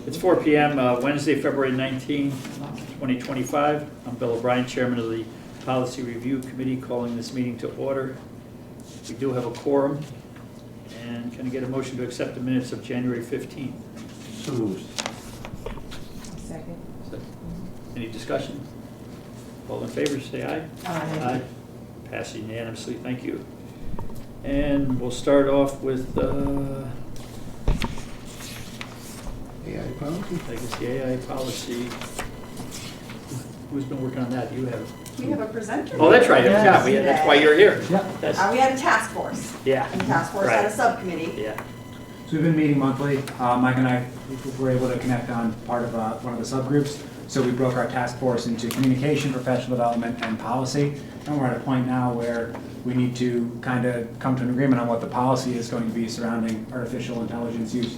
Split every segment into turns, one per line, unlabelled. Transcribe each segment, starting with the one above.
It's 4 p.m. Wednesday, February 19, 2025. I'm Bill O'Brien, Chairman of the Policy Review Committee, calling this meeting to order. We do have a quorum. And can I get a motion to accept the minutes of January 15th?
So moved.
Second.
Any discussion? All in favor, say aye.
Aye.
Pass unanimously, thank you. And we'll start off with,
AI policy?
I guess, the AI policy. Who's been working on that? You have?
We have a presenter.
Oh, that's right,
Yes.
yeah, that's why you're here.
Yeah.
That's,
We had a task force.
yeah.
And the task force had a
Right.
subcommittee.
Yeah,
So we've been meeting monthly. Mike and I were able to connect on part of one of the subgroups. So we broke our task force into communication, professional development, and policy. And we're at a point now where we need to kind of come to an agreement on what the policy is going to be surrounding artificial intelligence use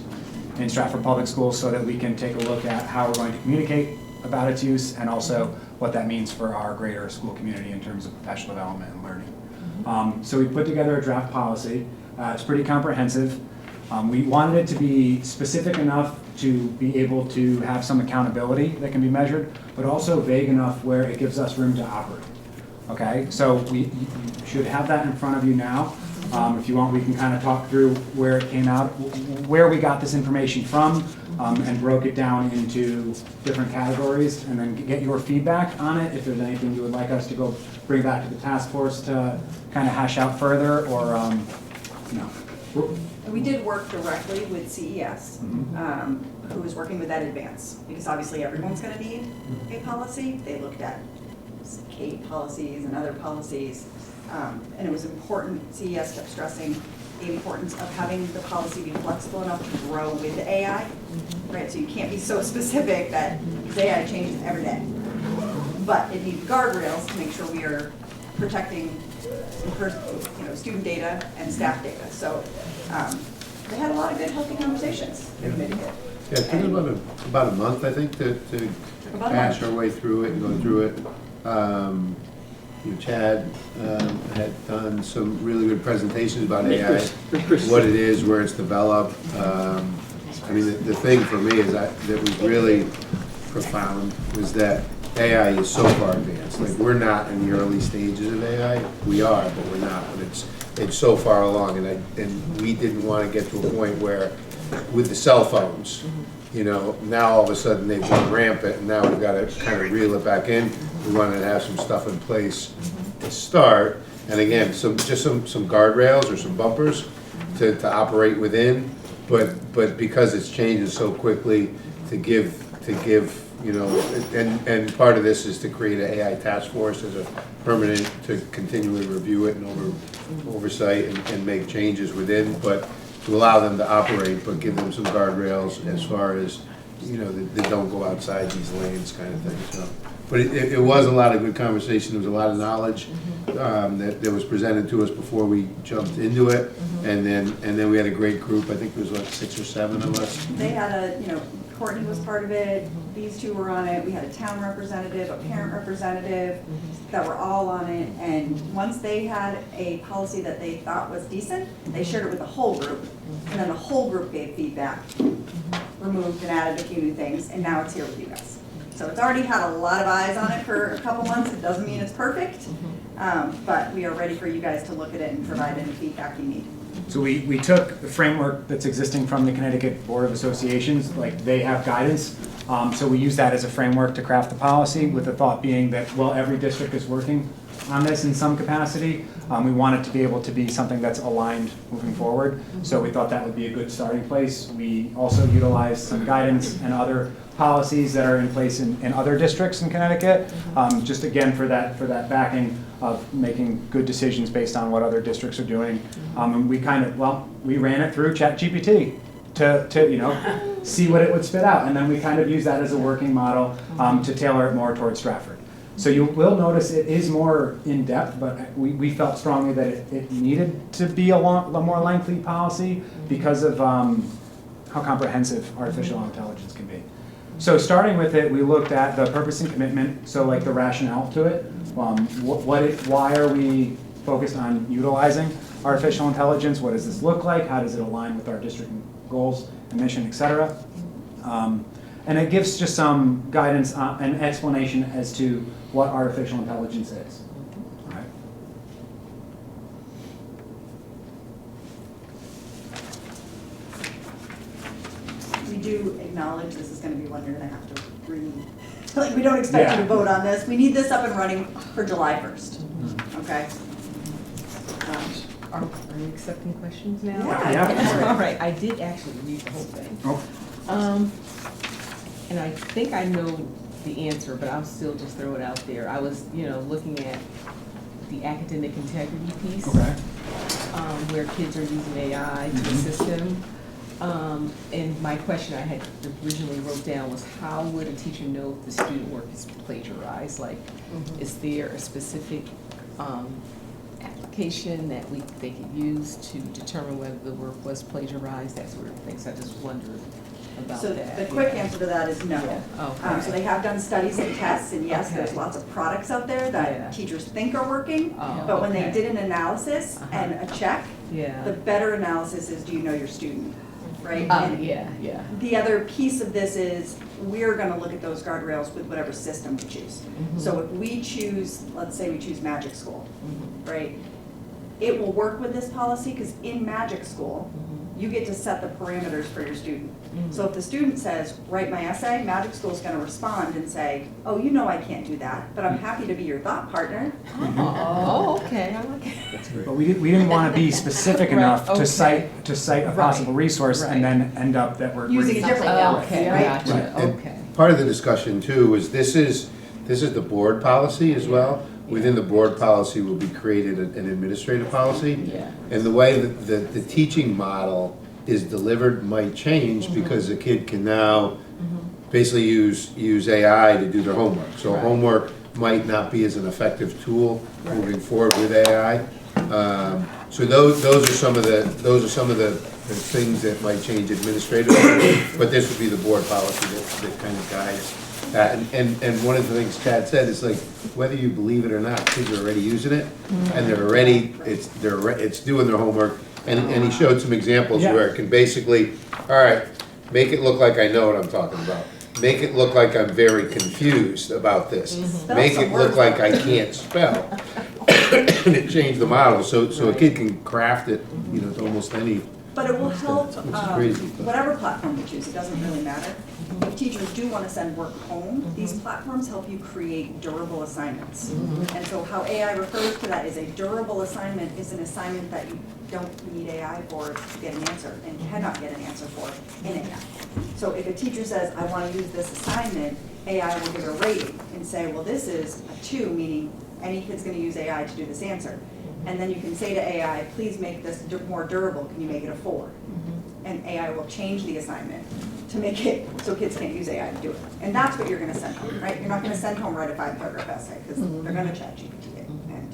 in Stratford Public Schools, so that we can take a look at how we're going to communicate about its use and also what that means for our greater school community in terms of professional development and learning. So we put together a draft policy. It's pretty comprehensive. We wanted it to be specific enough to be able to have some accountability that can be measured, but also vague enough where it gives us room to operate. Okay, so you should have that in front of you now. If you want, we can kind of talk through where it came out, where we got this information from, and broke it down into different categories, and then get your feedback on it. If there's anything you would like us to go bring back to the task force to kind of hash out further, or
We did work directly with CES, who was working with that advance, because obviously everyone's gonna need a policy. They looked at Kate policies and other policies, and it was important. CES kept stressing the importance of having the policy be flexible enough to grow with the AI, right? So you can't be so specific that because AI changes every day. But it needs guardrails to make sure we are protecting student data and staff data. So they had a lot of good, healthy conversations. The committee did.
Yeah, it took about a month, I think, to
About a
hash
month.
our way through it and go through it. Chad had done some really good presentations about AI, what it is, where it's developed. I mean, the thing for me is that was really profound was that AI is so far advanced. Like, we're not in the early stages of AI. We are, but we're not. But it's so far along, and we didn't want to get to a point where, with the cell phones, now all of a sudden they've gone rampant, and now we've got to kind of reel it back in. We wanted to have some stuff in place to start, and again, just some guardrails or some bumpers to operate within. But because it's changing so quickly, to give. And part of this is to create an AI task force as a permanent, to continually review it and oversight and make changes within, but to allow them to operate, but give them some guardrails as far as, they don't go outside these lanes kind of thing, so. But it was a lot of good conversation. There was a lot of knowledge that was presented to us before we jumped into it, and then we had a great group. I think there was 6 or 7 of us.
They had Courtney was part of it, these two were on it, we had a town representative, a parent representative, that were all on it, and once they had a policy that they thought was decent, they shared it with the whole group, and then the whole group gave feedback, removed and added a few new things, and now it's here with you guys. So it's already had a lot of eyes on it for a couple months. It doesn't mean it's perfect, but we are ready for you guys to look at it and provide any feedback you need.
So we took the framework that's existing from the Connecticut Board of Associations, like they have guidance. So we use that as a framework to craft the policy, with the thought being that, well, every district is working on this in some capacity. We want it to be able to be something that's aligned moving forward. So we thought that would be a good starting place. We also utilized some guidance and other policies that are in place in other districts in Connecticut, just again for that backing of making good decisions based on what other districts are doing. And we ran it through ChatGPT to see what it would spit out, and then we kind of use that as a working model to tailor it more towards Stratford. So you will notice it is more in depth, but we felt strongly that it needed to be a more lengthy policy because of how comprehensive artificial intelligence can be. So starting with it, we looked at the purpose and commitment, so like the rationale to it. Why are we focused on utilizing artificial intelligence? What does this look like? How does it align with our district goals and mission, et cetera? And it gives just some guidance and explanation as to what artificial intelligence is. All right.
We do acknowledge this is gonna be one you're gonna have to read. Like, we don't expect you to
Yeah.
vote on this. We need this up and running for July 1st, okay?
Are you accepting questions now?
Yeah.
All right, I did actually read the whole thing.
Oh.
And I think I know the answer, but I'll still just throw it out there. I was, looking at the academic integrity piece.
Okay.
Where kids are using AI to assist them. And my question I had originally wrote down was, how would a teacher know if the student work is plagiarized? Like, is there a specific application that they could use to determine whether the work was plagiarized, that sort of thing? So I just wondered about
So
that.
the quick answer to that is no.
Yeah. Oh,
So they have done studies and tests, and yes, there's
Okay.
lots of products out there that
Yeah.
teachers think are working,
Oh,
but when they
okay.
did an analysis and a check,
Yeah.
the better analysis is, do you know your student, right? And
Yeah.
the other piece of this is, we're gonna look at those guardrails with whatever system we choose. So if we choose, let's say we choose Magic School, right? It will work with this policy, because in Magic School, you get to set the parameters for your student. So if the student says, write my essay, Magic School's gonna respond and say, oh, you know I can't do that, but I'm happy to be your thought partner.
Oh, okay, I like it.
But we didn't want to be specific
Right,
enough
okay.
to cite a possible resource and then end up that we're
Using a different one,
Okay,
right?
gotcha,
Right. And
okay.
Part of the discussion too is this is the board policy as well. Within the board policy will be created an administrative policy.
Yeah.
And the way that the teaching model is delivered might change because a kid can now basically use AI to do their homework. So
Right.
homework might not be as an effective tool moving forward with AI. So those are some of the things that might change administratively, but this would be the board policy that kind of guides that. And one of the things Chad said is like, whether you believe it or not, kids are already using it, and they're already, it's doing their homework. And he showed some examples
Yeah.
where it can basically, all right, make it look like I know what I'm talking about. Make it look like I'm very confused about this. Make it look like I can't spell. And it changed the model, so a kid can craft it, to almost any.
But it will help,
Which is crazy, but-
whatever platform we choose, it doesn't really matter. If teachers do want to send work home, these platforms help you create durable assignments. And so how AI refers to that is a durable assignment is an assignment that you don't need AI for to get an answer and cannot get an answer for in AI. So if a teacher says, I want to use this assignment, AI will give a rating and say, well, this is a 2, meaning any kid's going to use AI to do this answer. And then you can say to AI, please make this more durable, can you make it a 4? And AI will change the assignment to make it so kids can't use AI to do it. And that's what you're gonna send home, right? You're not gonna send home write a 5-paragraph essay, because they're gonna chat GPT it and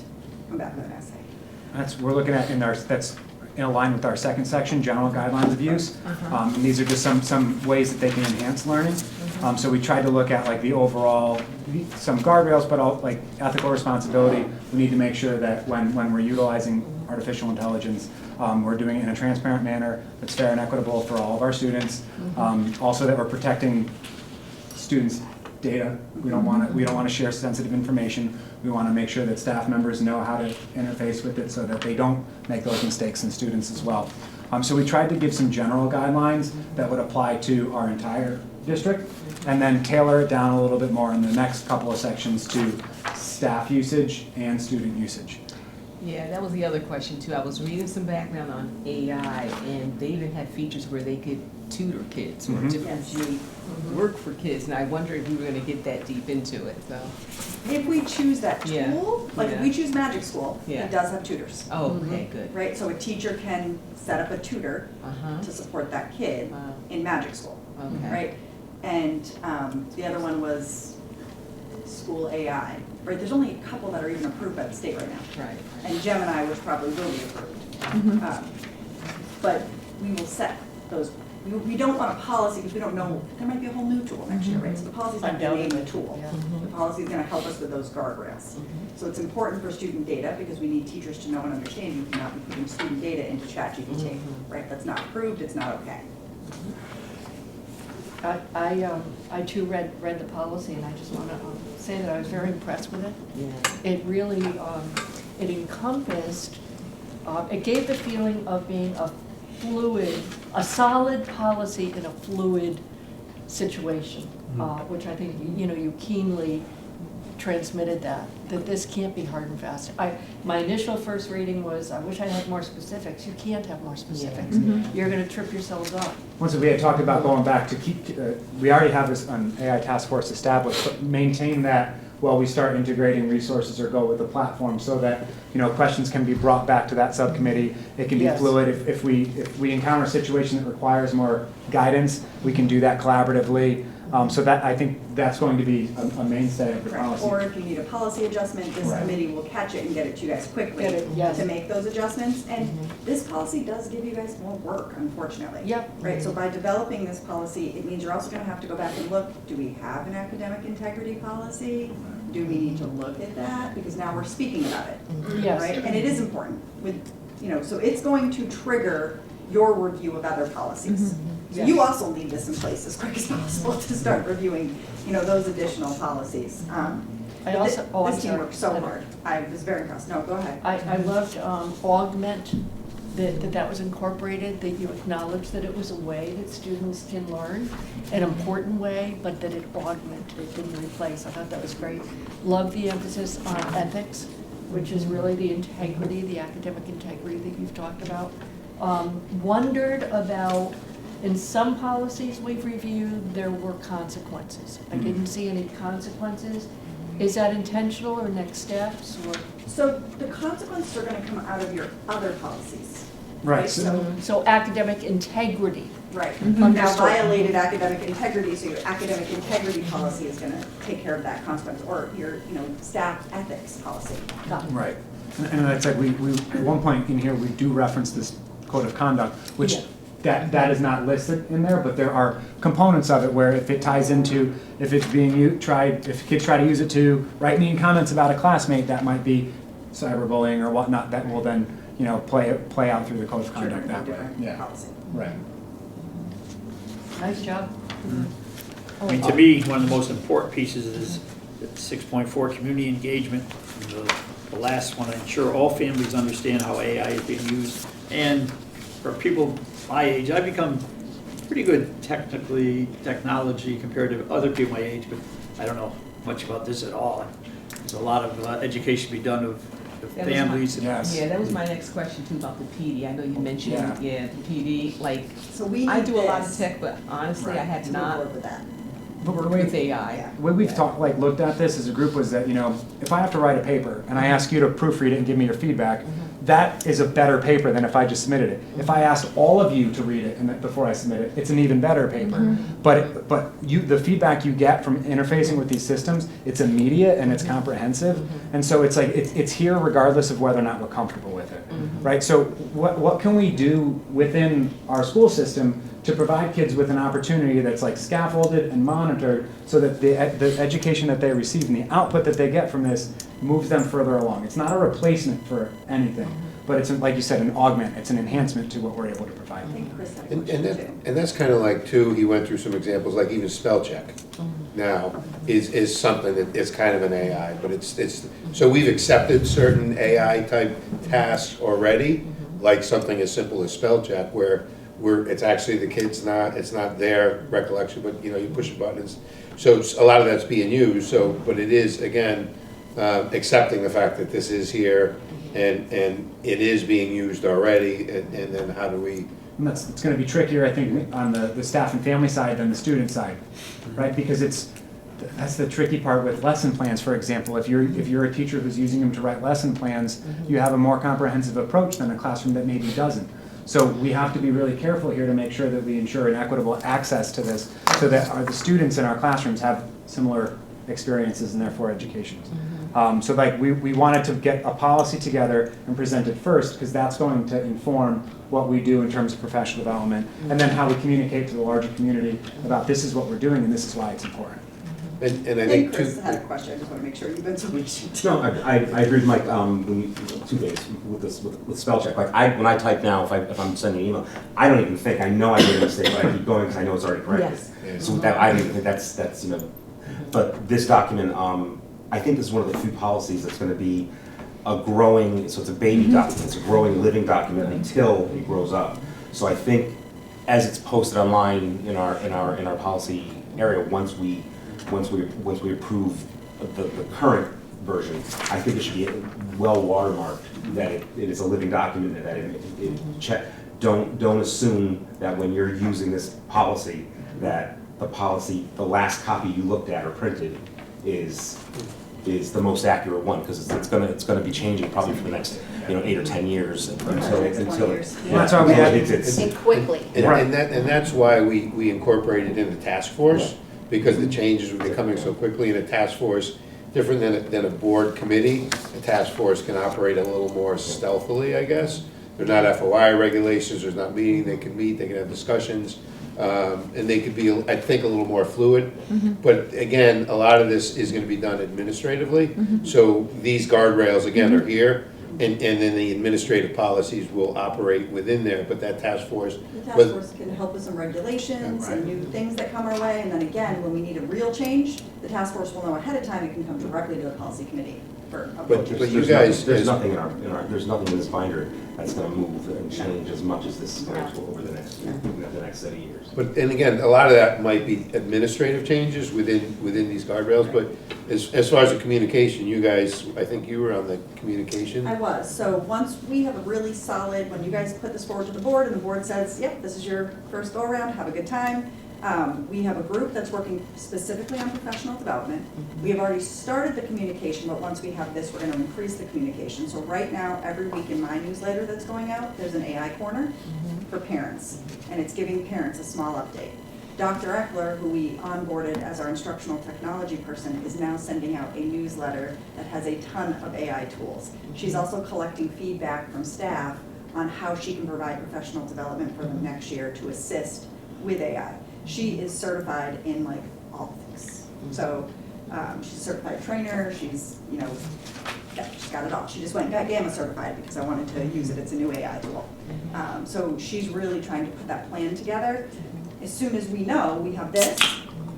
come back with an essay.
We're looking at that's in line with our second section, general guidelines of use. And these are just some ways that they can enhance learning. So we tried to look at like the overall, some guardrails, but all like ethical responsibility. We need to make sure that when we're utilizing artificial intelligence, we're doing it in a transparent manner that's fair and equitable for all of our students. Also that we're protecting students' data. We don't want to share sensitive information. We want to make sure that staff members know how to interface with it so that they don't make those mistakes in students as well. So we tried to give some general guidelines that would apply to our entire district, and then tailor it down a little bit more in the next couple of sections to staff usage and student usage.
Yeah, that was the other question too. I was reading some background on AI, and they even had features where they could tutor kids or differentiate work for kids, and I wonder if we were gonna get that deep into it, so.
If we choose that
Yeah.
tool, like if we choose Magic School,
Yeah.
it does have tutors,
Oh, okay, good.
right? So a teacher can set up a tutor
Uh-huh,
to support that kid
wow,
in Magic School,
okay.
right? And the other one was School AI, right? There's only a couple that are even approved by the state right now.
Right,
And Gemini, which probably will be approved. But we will set those, we don't want a policy because we don't know, there might be a whole new tool next year, right? So the policy's not gonna name the tool. The policy's gonna help us with those guardrails. So it's important for student data because we need teachers to know and understand you cannot be putting student data into ChatGPT, right? That's not approved, it's not okay.
I too read the policy, and I just want to say that I was very impressed with it.
Yeah.
It really, it encompassed, it gave the feeling of being a solid policy in a fluid situation, which I think, you keenly transmitted that this can't be hard and fast. My initial first reading was, I wish I had more specifics. You can't have more specifics. You're gonna trip yourselves up.
Once we had talked about going back to keep, we already have this AI task force established, but maintain that while we start integrating resources or go with the platform so that, questions can be brought back to that subcommittee. It can be
Yes.
fluid. If we encounter a situation that requires more guidance, we can do that collaboratively. So that, I think that's going to be a mainstay of the
Correct.
policy.
Or if you need a policy adjustment, this
Right.
committee will catch it and get it to you guys quickly
Get it, yes.
to make those adjustments. And this policy does give you guys more work, unfortunately.
Yep.
Right, so by developing this policy, it means you're also gonna have to go back and look, do we have an academic integrity policy? Do we need to look at that? Because now we're speaking about it.
Yes.
Right, and it is important with, so it's going to trigger your review of other policies. So you
Yes.
also need this in place as quick as possible to start reviewing, those additional policies.
I also, oh, I'm
This team
sorry.
worked so hard. I was very impressed. No, go ahead.
I loved augment, that was incorporated, that you acknowledged that it was a way that students can learn, an important way, but that it augmented, it didn't replace. I thought that was great. Love the emphasis on ethics, which is really the integrity, the academic integrity that you've talked about. Wondered about, in some policies we've reviewed, there were consequences. I didn't see any consequences. Is that intentional or next steps or?
So the consequences are gonna come out of your other policies.
Right.
So academic integrity.
Right.
Mhm.
Now
Understood.
violated academic integrity, so your academic integrity policy is gonna take care of that consequence, or your, staff ethics policy.
Got it.
Right. And that's like, we, at one point in here, we do reference this code of conduct, which
Yeah.
that is not listed in there, but there are components of it where if it ties into, if it's being if kids try to use it to write mean comments about a classmate, that might be cyberbullying or whatnot, that will then, play out through the code of conduct that way.
Different
Yeah,
policy.
right.
Nice job.
I mean, to me, one of the most important pieces is 6.4, community engagement. The last one, ensure all families understand how AI is being used. And for people my age, I've become pretty good technology compared to other people my age, but I don't know much about this at all. There's a lot of education to be done of
That was
families.
Yes.
Yeah, that was my next question too about the PD. I know you mentioned,
Yeah.
the PD, like,
So we
I
need
do a lot of
this
tech, but honestly, I
Right.
had
to
not
work with that.
worked with AI.
Yeah.
The way we've
Yeah.
looked at this as a group was that, if I have to write a paper and I ask you to proofread it and give me your feedback, that is a better paper than if I just submitted it. If I asked all of you to read it before I submit it, it's an even better paper. But the feedback you get from interfacing with these systems, it's immediate and it's comprehensive. And so it's like, it's here regardless of whether or not we're comfortable with it, right? So what can we do within our school system to provide kids with an opportunity that's like scaffolded and monitored so that the education that they receive and the output that they get from this moves them further along. It's not a replacement for anything, but it's, like you said, an augment. It's an enhancement to what we're able to provide.
I think Chris had a
And,
question
and,
too.
that, and that's kind of like, too, he went through some examples, like even spell check now is something that is kind of an AI, but it's, so we've accepted certain AI type tasks already, like something as simple as spell check, where it's actually the kid's it's not their recollection, but you push a button. So a lot of that's being used, but it is, again, accepting the fact that this is here and it is being used already, and then how do we,
And it's going to be trickier, I think, on the staff and family side than the student side, right? Because that's the tricky part with lesson plans, for example. If you're a teacher who's using them to write lesson plans, you have a more comprehensive approach than a classroom that maybe doesn't. So we have to be really careful here to make sure that we ensure an equitable access to this so that the students in our classrooms have similar experiences and therefore educations. So like we wanted to get a policy together and present it first because that's going to inform what we do in terms of professional development and then how we communicate to the larger community about this is what we're doing and this is why it's important.
And I
And
think
Chris
too,
had a question, I just want to make sure you've been switching.
No, I agree with Mike, two things with this, with spell check. Like, when I type now, if I'm sending an email, I don't even think, I know I made a mistake, but I keep going because I know it's already corrected.
Yes.
So that, I don't even think that's, you know, but this document, I think this is one of the few policies that's gonna be a growing, so it's a baby document, it's a growing, living document until it grows up. So I think as it's posted online in our policy area, once we approve the current version, I think it should be well watermarked that it is a living document and that it check. Don't assume that when you're using this policy that the last copy you looked at or printed is the most accurate one, because it's gonna be changing probably for the next 8 or 10 years until
years.
Well, that's why we had-
it's
And quickly.
and that's why we incorporated in the task force, because the changes were becoming so quickly in a task force, different than a board committee. A task force can operate a little more stealthily, I guess. They're not FOI regulations, there's not meeting, they can meet, they can have discussions, and they could be, I think, a little more fluid. But again, a lot of this is gonna be done administratively. So these guardrails, again, are here, and then the administrative policies will operate within there, but that task force.
The task force can help with some regulations and new things that come our way, and then again, when we need a real change, the task force will know ahead of time, it can come directly to the policy committee for approval.
But you guys.
there's nothing there's nothing in this binder that's gonna move and change as much as this is going to over the next set of years.
But, and again, a lot of that might be administrative changes within these guardrails, but as far as the communication, you guys, I think you were on the communication.
I was, so once we have a really solid, when you guys put this forward to the board and the board says, yep, this is your first go around, have a good time. We have a group that's working specifically on professional development. We have already started the communication, but once we have this, we're gonna increase the communication. So right now, every week in my newsletter that's going out, there's an AI corner for parents, and it's giving parents a small update. Dr. Eckler, who we onboarded as our instructional technology person, is now sending out a newsletter that has a ton of AI tools. She's also collecting feedback from staff on how she can provide professional development for them next year to assist with AI. She is certified in like all things. So she's a certified trainer, she's, yeah, she's got it all. She just went and got Gamma certified because I wanted to use it, it's a new AI tool. So she's really trying to put that plan together. As soon as we know we have this,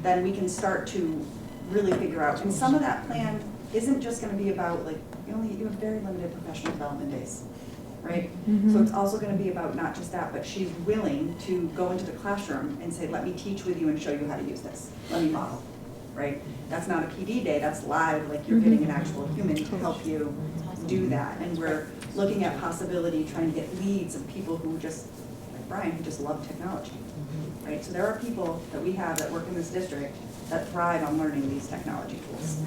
then we can start to really figure out, and some of that plan isn't just gonna be about like, you have very limited professional development days, right? So it's also gonna be about not just that, but she's willing to go into the classroom and say, let me teach with you and show you how to use this. Let me model, right? That's not a PD day, that's live, like you're getting an actual human to help you do that. And we're looking at possibility, trying to get leads of people who just, like Brian, who just love technology, right? So there are people that we have that work in this district that thrive on learning these technology tools.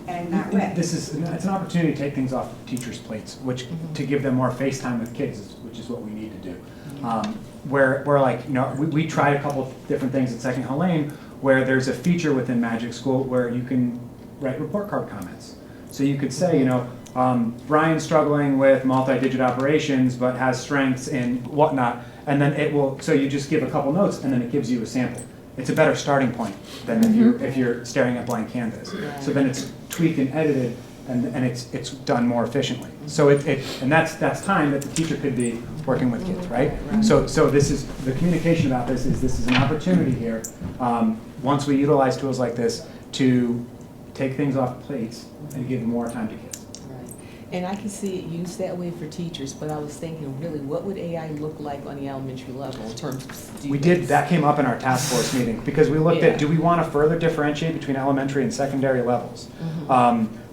And that way.
It's an opportunity to take things off teachers' plates, which, to give them more face time with kids, which is what we need to do. Where like, we tried a couple different things at Second Hill Lane, where there's a feature within Magic School where you can write report card comments. So you could say, Brian's struggling with multi-digit operations, but has strengths in whatnot, and then it will, so you just give a couple notes, and then it gives you a sample. It's a better starting point than if you're staring at blank canvas. So then it's tweaked and edited, and it's done more efficiently. So and that's time that the teacher could be working with kids, right? So this is the communication about this is an opportunity here. Once we utilize tools like this to take things off plates and give more time to kids.
Right. And I can see it used that way for teachers, but I was thinking, really, what would AI look like on the elementary level in terms of students?
That came up in our task force meeting, because we looked at, do we want to further differentiate between elementary and secondary levels?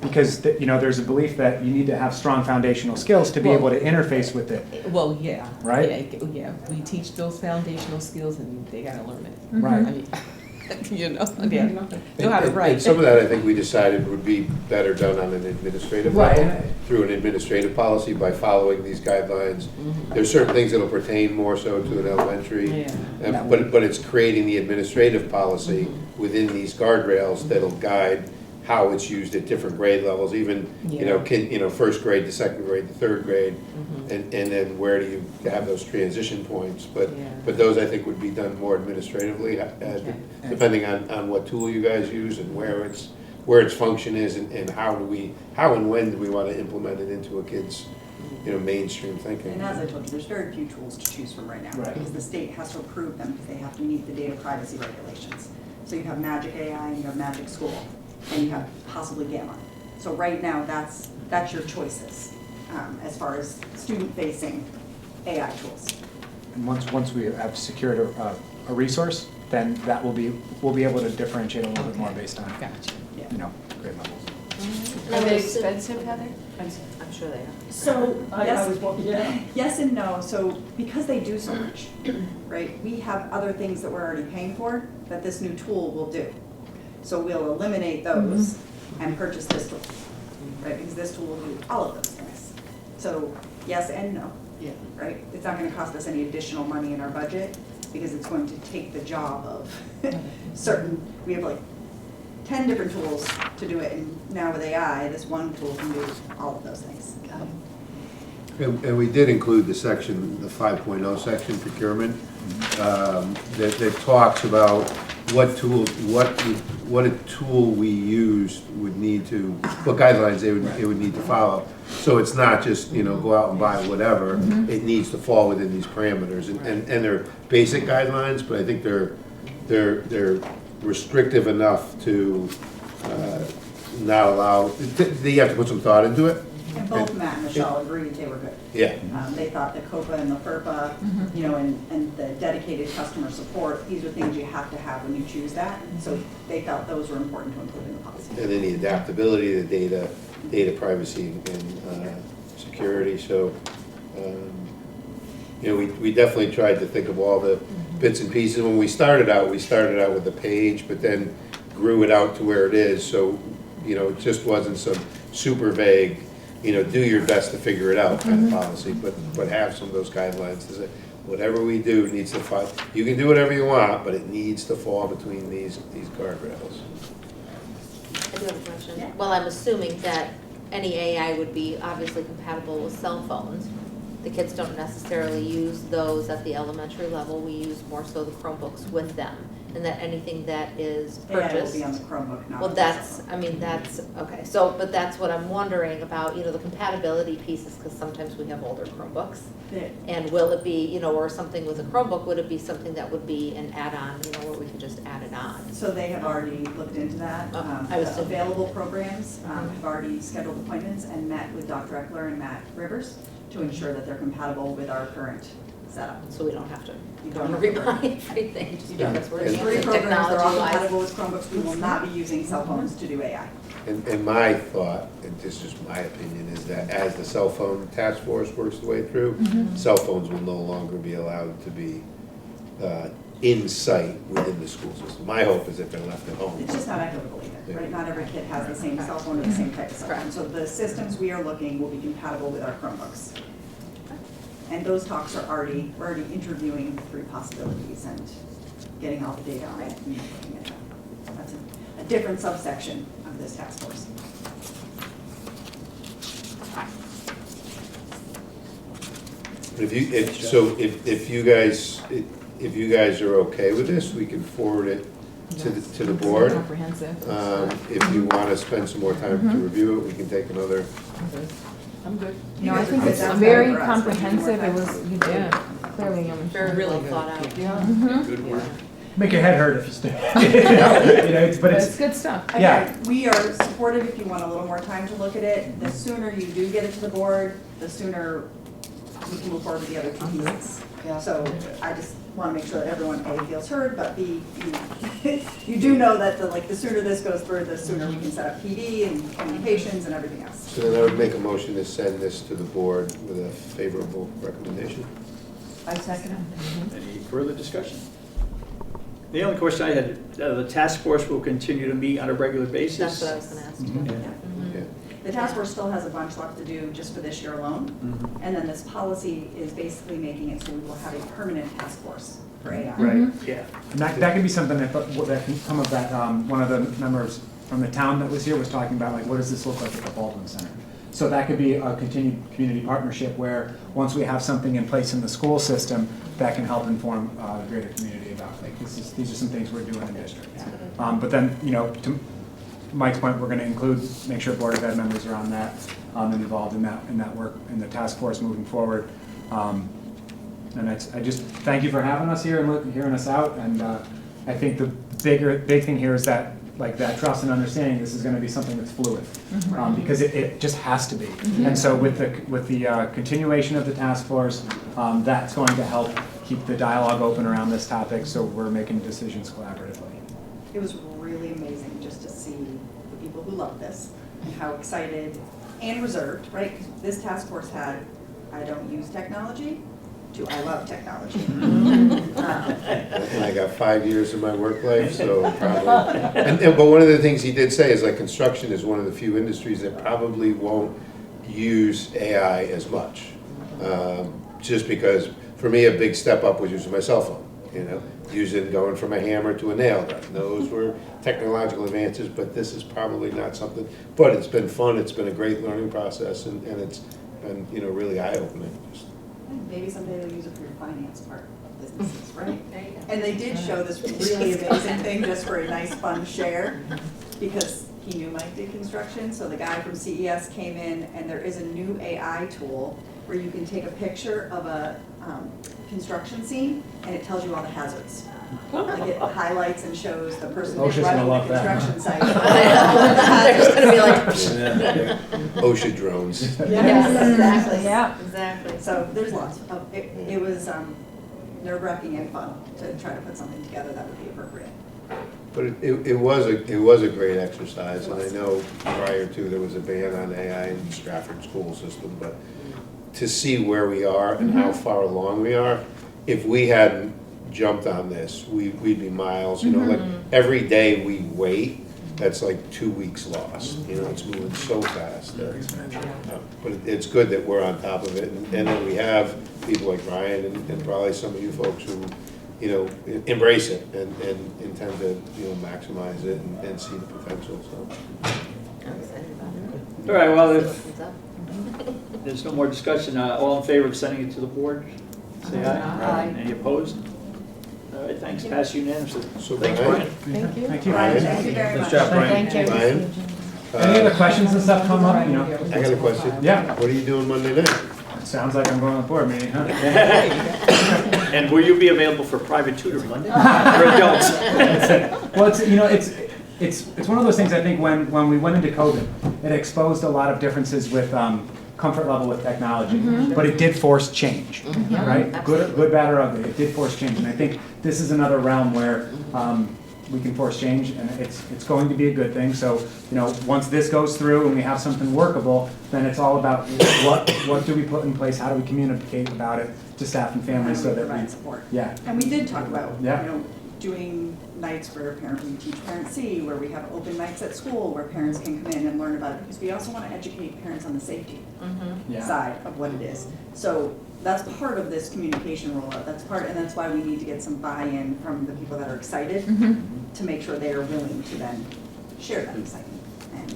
Because there's a belief that you need to have strong foundational skills to be able to interface with it.
Well, yeah.
Right?
Yeah, we teach those foundational skills and they gotta learn it.
Right.
I mean, they know how to write.
And some of that, I think we decided would be better done on an administrative level,
Right.
through an administrative policy by following these guidelines. There's certain things that'll pertain more so to an elementary, but it's creating the administrative policy within these guardrails that'll guide how it's used at different grade levels, even, first grade to second grade to third grade, and then where do you have those transition points? But those, I think, would be done more administratively, depending on what tool you guys use and where its function is, and how and when do we want to implement it into a kid's mainstream thinking.
And as I told you, there's very few tools to choose from right now,
Right.
because the state has to approve them, because they have to meet the data privacy regulations. So you have Magic AI, and you have Magic School, and you have possibly Gamma. So right now, that's your choices, as far as student-facing AI tools.
And once we have secured a resource, then we'll be able to differentiate a little bit more based on,
Gotcha.
grade levels.
Are they expensive, Heather? I'm sure they are.
So,
yeah.
yes and no. So because they do so much, right, we have other things that we're already paying for that this new tool will do. So we'll eliminate those and purchase this tool, right, because this tool will do all of those things. So yes and no,
Yeah.
right? It's not gonna cost us any additional money in our budget, because it's going to take the job of we have like 10 different tools to do it, and now with AI, this one tool can do all of those things.
And we did include the section, the 5.0 section, procurement, that talks about what a tool we used would need to, what guidelines it would need to follow. So it's not just, go out and buy whatever, it needs to fall within these parameters. And they're basic guidelines, but I think they're restrictive enough to not allow, you have to put some thought into it.
And both Matt and Michelle agreed they were good.
Yeah.
They thought the COPA and the FERPA, and the dedicated customer support, these are things you have to have when you choose that. So they felt those were important to include in the policy.
And then the adaptability, the data privacy and security. So, we definitely tried to think of all the bits and pieces. When we started out with the page, but then grew it out to where it is. So, it just wasn't some super vague, do your best to figure it out kind of policy, but have some of those guidelines to say, whatever we do needs to fall. You can do whatever you want, but it needs to fall between these guardrails.
I do have a question.
Yeah.
Well, I'm assuming that any AI would be obviously compatible with cell phones. The kids don't necessarily use those at the elementary level. We use more so the Chromebooks with them. And that anything that is
AI will
purchased.
be on the Chromebook, not
Well,
on the
that's,
cell phone.
I mean, that's, okay, so, but that's what I'm wondering about, the compatibility pieces, because sometimes we have older Chromebooks.
Yeah.
And will it be, or something with a Chromebook, would it be something that would be an add-on, where we can just add it on?
So they have already looked into that.
I was
The available programs have already scheduled appointments and met with Dr. Eckler and Matt Rivers to ensure that they're compatible with our current setup.
So we don't have to
You don't have to
rebuy everything, just because we're
There's
Three
using
programs, they're all
technology-wise.
compatible with Chromebooks. We will not be using cell phones to do AI.
And my thought, and this is just my opinion, is that as the cell phone task force works the way through, cell phones will no longer be allowed to be in sight within the school system. My hope is that they're left at home.
It's just not equitable either, right? Not every kid has the same cell phone or the same type of cell phone. So the systems we are looking will be compatible with our Chromebooks. And those talks are we're already interviewing through possibilities and getting all the data on it and looking at that. That's a different subsection of this task force.
If you guys are okay with this, we can forward it to the board.
Comprehensive.
If you want to spend some more time to review it, we can take another.
I'm good.
You
No, I
guys
think
are
it's
good. That's
very
better for us. We need more
comprehensive. It
time.
was, you did, clearly,
Very
really
well
good.
thought out.
Yeah.
Good work.
Make your head hurt if you stay. But
But
it's,
it's good stuff.
Yeah.
Again, we are supportive if you want a little more time to look at it. The sooner you do get it to the board, the sooner we can move forward with the other two pieces. So I just want to make sure that everyone, A, feels heard, but B, you do know that the sooner this goes through, the sooner we can set up PD and communications and everything else.
So then I would make a motion to send this to the board with a favorable recommendation.
I second it.
Any further discussion? The only question I had, the task force will continue to meet on a regular basis?
That's what I was gonna ask too.
Yeah.
Yeah.
The task force still has a bunch left to do just for this year alone.
Mhm.
And then this policy is basically making it so we will have a permanent task force for AI.
Right, yeah.
and that can be something that can come of that, one of the members from the town that was here was talking about, like, what does this look like at the Baldwin Center? So that could be a continued community partnership where, once we have something in place in the school system, that can help inform the greater community about, like, these are some things we're doing in district. But then, you know, to Mike's point, we're gonna make sure Board of Ed members are on that, and involved in that work, in the task force moving forward. And I just thank you for having us here and hearing us out, and I think the big thing here is that, like, that trust and understanding this is gonna be something that's fluid, because it just has to be. And so with the continuation of the task force, that's going to help keep the dialogue open around this topic, so we're making decisions collaboratively.
It was really amazing just to see the people who love this and how excited and reserved, right? 'Cause this task force had, I don't use technology, to I love technology.
And I got 5 years of my work life, so probably. But one of the things he did say is, like, construction is one of the few industries that probably won't use AI as much. Just because, for me, a big step up was using my cell phone, you know? Going from a hammer to a nail gun. Those were technological advances, but this is probably not something, but it's been fun, it's been a great learning process, and it's been, you know, really eye-opening.
Maybe someday they'll use it for your finance part of businesses, right? And they did show this really amazing thing just for a nice fun share, because he knew Mike did construction, so the guy from CES came in, and there is a new AI tool where you can take a picture of a construction scene, and it tells you all the hazards. Like, it highlights and shows the person who's
OSHA's gonna
running the
love that,
construction site.
There's gonna be like.
OSHA drones.
Yes, exactly.
Yeah.
Exactly.
So there's lots of, it was nerve-wracking and fun to try to put something together that would be appropriate.
But it was a great exercise, and I know prior to, there was a ban on AI in the Stratford school system, but to see where we are and how far along we are, if we hadn't jumped on this, we'd be miles, you know, like, every day we wait, that's like 2 weeks lost, you know, it's moving so fast. But it's good that we're on top of it, and that we have people like Ryan and probably some of you folks who, you know, embrace it and intend to, you know, maximize it and see the potential, so.
I'm excited about it.
All right, well,
See
if
what comes up.
there's no more discussion, all in favor of sending it to the board, say aye.
Aye.
Any opposed? All right, thanks, pass unanimously.
So
Thanks,
Brian?
Brian.
Thank you.
Thank you.
Brian, thank you very
Nice
much.
job, Brian.
Thank you.
Ryan?
Any other questions and stuff come up, you know?
I got a question.
Yeah.
What are you doing Monday night?
Sounds like I'm going to the board meeting, huh?
And will you be available for private tutoring for adults?
Well, it's one of those things, I think, when we went into COVID, it exposed a lot of differences with comfort level with technology, but it did force change, right? Good, bad, or ugly, it did force change, and I think this is another realm where we can force change, and it's going to be a good thing. So, you know, once this goes through and we have something workable, then it's all about what do we put in place, how do we communicate about it to staff and families so that
Provide
we,
support.
yeah.
And we did talk about, you
Yeah.
know, doing nights where we teach Parent C, where we have open nights at school where parents can come in and learn about it, because we also want to educate parents on the safety
Yeah.
side of what it is. So that's part of this communication rollout, and that's why we need to get some buy-in from the people that are excited to make sure they are willing to then share that excitement and,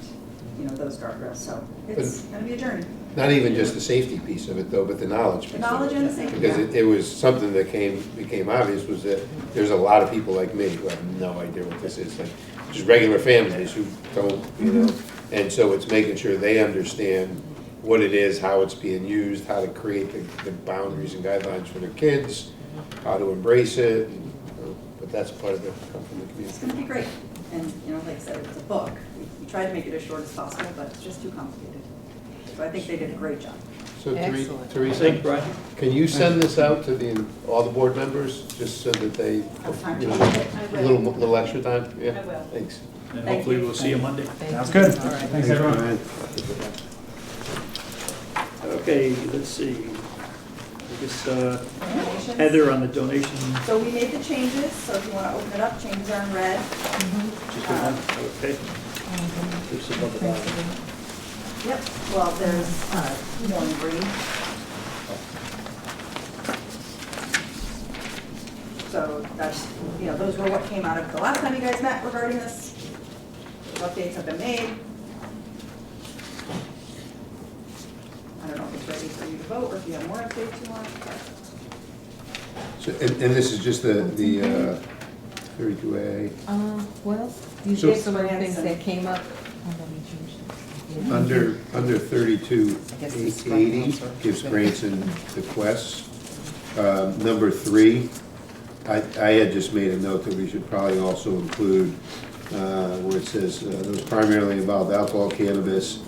you know, those guardrails. So it's gonna be a journey.
Not even just the safety piece of it, though, but the knowledge piece
The
of it.
knowledge and the safety.
Because it was something that became obvious, was that there's a lot of people like me who have no idea what this is, like, just regular families who don't, you know, and so it's making sure they understand what it is, how it's being used, how to create the boundaries and guidelines for their kids, how to embrace it, and, you know, but that's part of it, come from the
It's
community.
gonna be great. And, you know, like I said, it's a book. We tried to make it as short as possible, but it's just too complicated. So I think they did a great job.
So
Excellent.
Teresa,
Thanks, Brian.
can you send this out to all the board members, just so that they,
Have time
you
to
know,
look at
a little extra time? Yeah.
I will.
Thanks.
And
Thank
hopefully
you.
we'll see you Monday.
Sounds good. Thanks, everyone.
Okay, let's see. I guess
Donations.
Heather on the donation,
So we made the changes, so if you want to open it up, changes are in red.
just one, okay. There's some other bottom.
Yep, well, there's one green. So that's, you know, those were what came out of the last time you guys met regarding this updates have been made. I don't know if it's ready for you to vote, or if you have more updates you want, but.
So, and this is just the 32A,
Well, these
So-
are some of the things that came up. Oh, let me change this.
under 3280
guess this
gives grants and bequests. Number 3, I had just made a note that we should probably also include where it says those primarily involved alcohol, cannabis,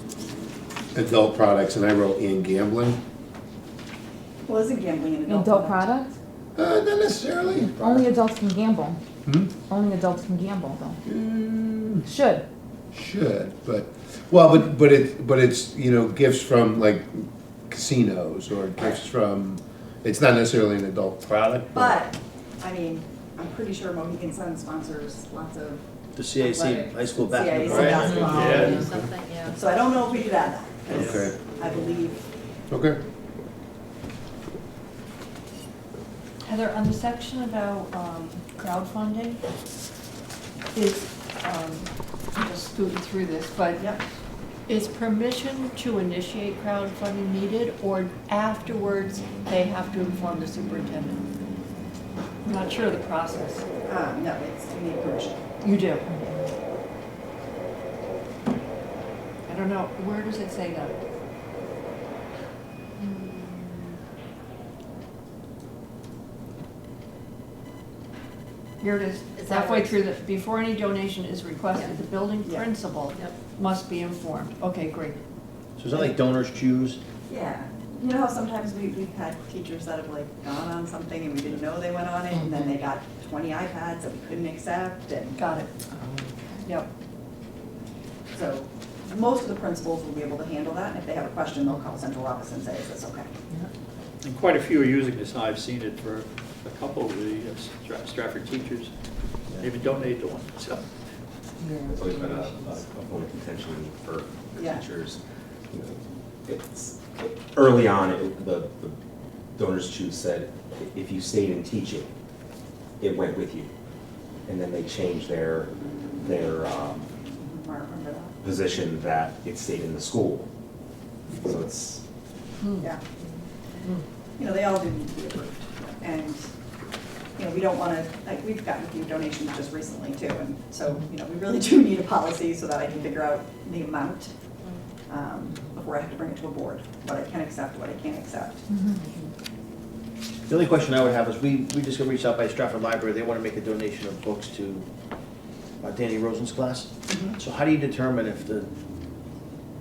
adult products, and I wrote "and gambling."
Well, isn't gambling an adult?
Adult
product?
product?
Not necessarily.
Only adults can gamble.
Hmm?
Only adults can gamble, though.
Mm,
Should.
should, but it's, you know, gifts from like casinos or gifts from, it's not necessarily an adult product.
But, I mean, I'm pretty sure Mohegan Sun sponsors lots of,
The CAC high school
CAC
basketball.
basketball.
Yeah.
Or something, yeah.
So I don't know if we should add that,
Okay.
because I believe,
Okay.
Heather, on the section about crowdfunding, is, I'm just scooting through this, but
yep,
is permission to initiate crowdfunding needed, or afterwards they have to inform the superintendent? I'm not sure of the process.
no, it's, you need permission.
You do? I don't know, where does it say that? Here it is,
Is that
halfway
where
through the, before any donation is requested, the building
Yeah.
principal
Yep.
must be informed. Okay, great.
So is that like donors choose?
Yeah, you know how sometimes we've had teachers that have like gone on something and we didn't know they went on it, and then they got 20 iPads that we couldn't accept, and
Got it. Yep.
so most of the principals will be able to handle that, and if they have a question, they'll call central office and say, is this okay?
And quite a few are using this now. I've seen it for a couple of the Stratford teachers. They even donated to one, so.
It's always been a point of contention for
Yeah.
teachers. You know, it's, early on, the donors choose said, if you stayed in teaching, it went with you. And then they changed their
Mark, remember that?
position that it stayed in the school. So it's,
Yeah. You know, they all do need to be approved, and, you know, we don't wanna, like, we've gotten a few donations just recently too, and so, you know, we really do need a policy so that I can figure out the amount, before I have to bring it to a board, what I can accept, what I can't accept.
The only question I would have is, we just got reached out by Stratford Library, they want to make a donation of books to Danny Rosen's class.
Mhm.
So how do you determine if the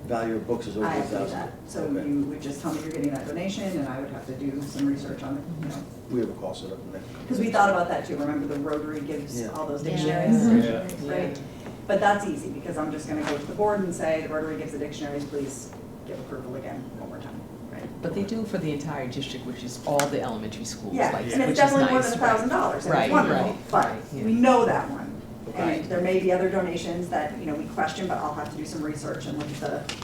value of books is over
I have to do
$1,000?
that, so
Okay.
you would just tell me you're getting that donation, and I would have to do some research on it, you know.
We have a call set up. and that-
Because we thought about that too, remember the Rotary gives
Yeah.
all those
Yeah.
dictionaries?
Yeah.
Right, but that's easy, because I'm just gonna go to the board and say, the Rotary gives the dictionaries, please give approval again, one more time, right?
But they do for the entire district, which is all the elementary schools,
Yeah,
like,
and
which
it's
is
definitely more
nice,
than
right.
$1,000, and
Right,
it's wonderful,
right,
but
right, yeah.
we know that one. And
Right.
there may be other donations that, you know, we question, but I'll have to do some research and look at the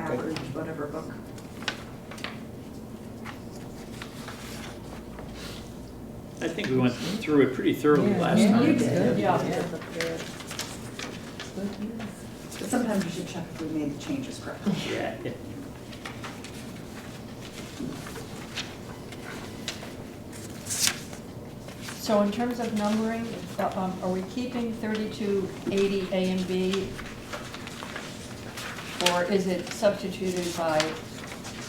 average, whatever book.
I think we went through it pretty thoroughly
Yeah.
last
Yeah,
time.
you did.
Yeah.
But sometimes you should check if we made the changes correctly.
Yeah.
So in terms of numbering, are we keeping 3280 A and B? Or is it substituted by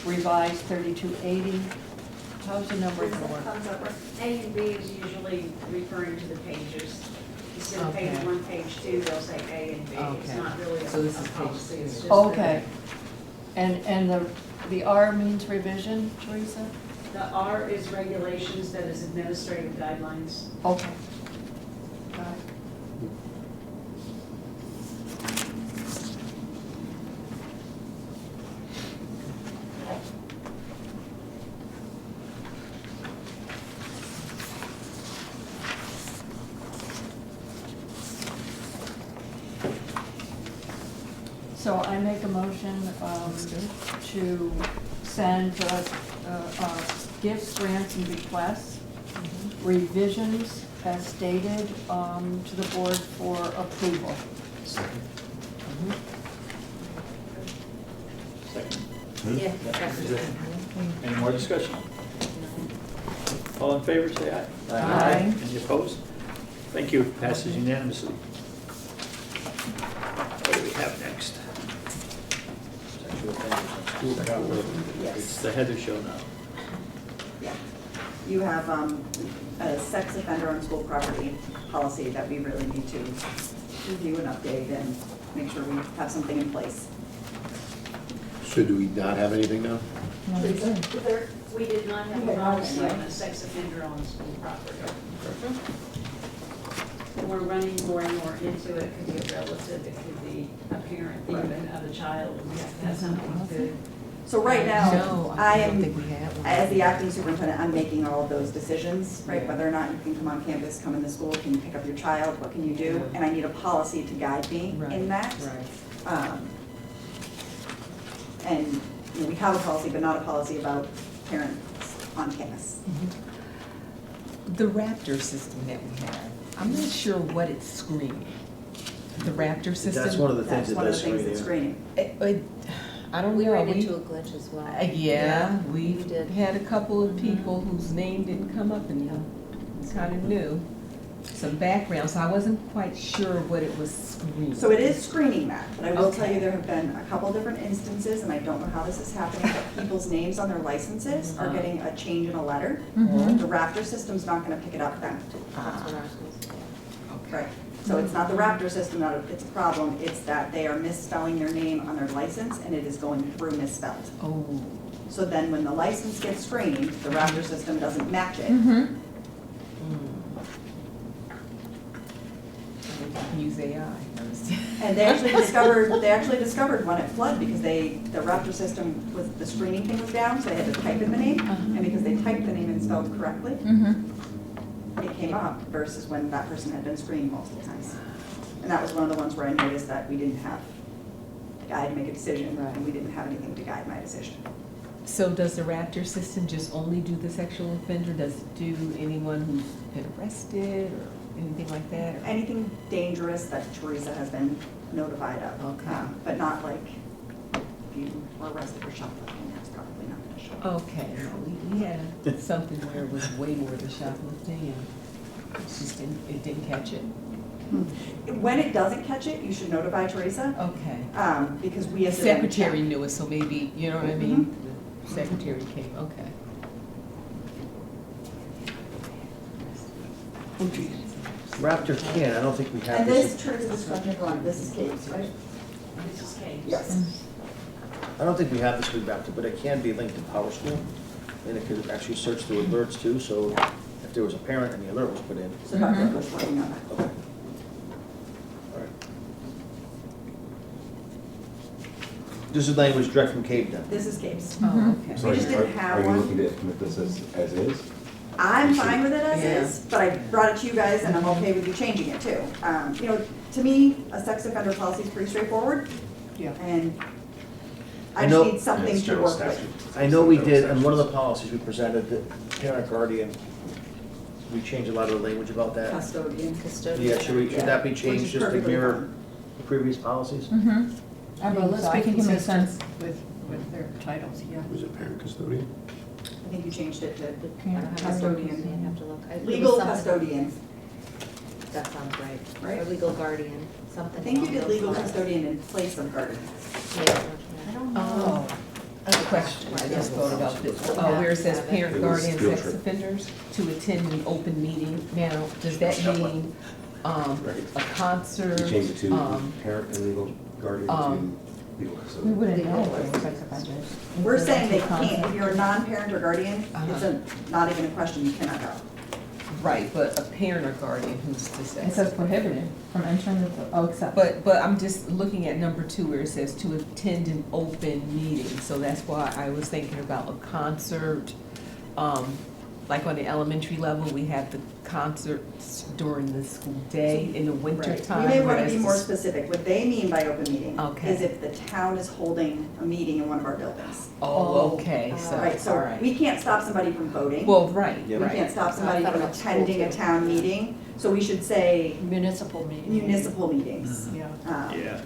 revised 3280? How's the numbering going to work?
How does that work?
A and B is usually referring to the pages. Instead of page
Okay.
1, page 2, they'll say A and B. It's
Okay.
not really
So this
a
is page
policy, it's just.
Okay. And the R means revision, Teresa?
The R is regulations, that is administrative guidelines.
Okay. Got it. So I make a motion to send gifts, grants, and requests, revisions as stated to the board for approval.
Second.
Yeah.
Any more discussion? All in favor, say aye.
Aye.
Any opposed? Thank you, passes unanimously. What do we have next?
Sexual offenders on school property.
It's
Yes,
the Heather Show now.
yeah. You have a sex offender on school property policy that we really need to review and update and make sure we have something in place.
So do we not have anything now?
No, we did.
We did not have a policy on a sex offender on school property. We're running more and more into it. It could be a relative, it could be a parent even of a child. We have to have something to.
So right now,
No,
I
don't
am,
think we had one.
as the acting superintendent, I'm making all of those decisions, right? Whether or not you can come on campus, come into school, can you pick up your child, what can you do? And I need a policy to guide me in that.
Right.
And you know, we have a policy, but not a policy about parents on campus.
The Raptor system that we have, I'm not sure what it's screening. The Raptor system?
That's one of the things
That's
that
one of
does
the things
screen,
that's
yeah.
screening.
I don't
We
know.
ran into a glitch as well.
Yeah,
we
we've
did.
had a couple of people whose name didn't come up and kind of knew some background, so I wasn't quite sure what it was screening.
So it is screening that, but I will tell
Okay.
you there have been a couple different instances, and I don't know how this is happening, but people's names on their licenses are getting a change in a letter.
Mhm.
The Raptor system's not gonna pick it up then.
That's what ours was.
Right. So it's not the Raptor system, it's a problem, it's that they are misspelling their name on their license, and it is going through misspelled.
Oh.
So then when the license gets screened, the Raptor system doesn't match it.
Mhm.
Use AI.
And they actually discovered when it flooded, because the Raptor system was, the screening thing was down, so they had to type in the name. And because they typed the name and spelled correctly,
Mhm.
it came up versus when that person had been screened multiple times. And that was one of the ones where I noticed that we didn't have, like, I had to make a decision, and we didn't have anything to guide my decision.
So does the Raptor system just only do the sexual offender? Does it do anyone who's been arrested or anything like that? or-
Anything dangerous that Teresa has been notified of.
Okay.
But not like, if you were arrested for shoplifting, that's probably not gonna show up.
Okay, no, we had something where it was way more than shoplifting and it didn't catch it.
When it doesn't catch it, you should notify Teresa,
Okay.
because we
The
have to then
secretary
check.
knew it, so maybe, you know what I mean? The secretary came, okay.
Raptor can, I don't think we have
And
this.
this triggers a discussion on, this is Kate's, right?
This is Kate.
Yes.
I don't think we have this with Raptor, but it can be linked to Power School. And it could actually search through alerts too, so if there was a parent and the alert was put in.
So Dr. Bush working on that.
Okay. All right. This is language direct from Cave then.
This is Kate's.
Oh, okay.
So
We just didn't have
Are
one.
you looking to implement this as is?
I'm fine with it as
Yeah.
is, but I brought it to you guys and I'm okay with you changing it too. You know, to me, a sex offender policy is pretty straightforward.
Yeah.
And I
I know-
just need something
It's
to
general
work with.
statute.
I know we did, on one of the policies we presented, the parent guardian, we changed a lot of the language about that.
Custodian.
Custodian.
Yeah, should that be
Which is
changed just to
perfectly
mirror
fine.
the previous policies?
Mhm. I
Well,
mean,
let's
so I
be
think it makes
consistent
sense.
with their titles, yeah.
Was it parent custodian?
I think you changed it to
I don't have
Custodian.
I have to look. It was
legal
something-
custodian.
That sounds right.
Right?
Or legal guardian,
I
something.
think you
along
did
those
legal
lines.
custodian in place of guardian.
Maybe.
I don't
Oh, a question, I just thought about this. Where it says parent,
It was
guardian,
field
sex
trip.
offenders to attend an open meeting. Now, does that mean, a concert?
You change it to parent and legal guardian to
um,
legal
We
custodian.
wouldn't know if it was sex offenders.
We're saying they can't, if you're a non-parent or guardian, it's not even a question, you cannot go.
Right, but a parent or guardian who's
It
deceased.
says prohibited from entering the, oh, except.
But I'm just looking at number 2 where it says to attend an open meeting, so that's why I was thinking about a concert, like on the elementary level, we have the concerts during the school day in the winter
Right.
time.
We may want to
whereas
be more
the-
specific. What they mean by open meeting
Okay.
is if the town is holding a meeting in one of our buildings.
Oh, okay, so,
Right,
all
so
right.
we can't stop somebody from voting.
Well, right,
Yeah.
We
right.
can't stop somebody
I thought
from
about school
attending a
too.
town meeting. So we should say
Municipal meeting.
municipal meetings.
Yeah.
Yeah.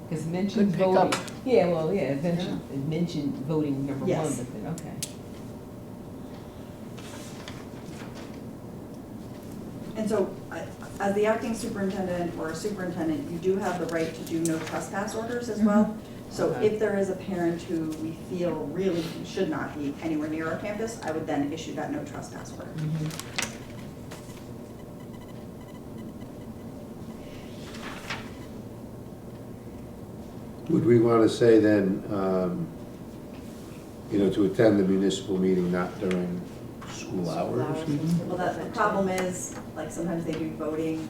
Because mentioned
Good
voting.
pickup.
Yeah, well, yeah, it mentioned voting number one,
Yes.
but then, okay.
And so, as the acting superintendent or a superintendent, you do have the right to do no trespass orders as well. So
Okay.
if there is a parent who we feel really should not be anywhere near our campus, I would then issue that no trespass order.
Would we want to say then, to attend the municipal meeting not during school hours?
Well, the problem is, like, sometimes they do voting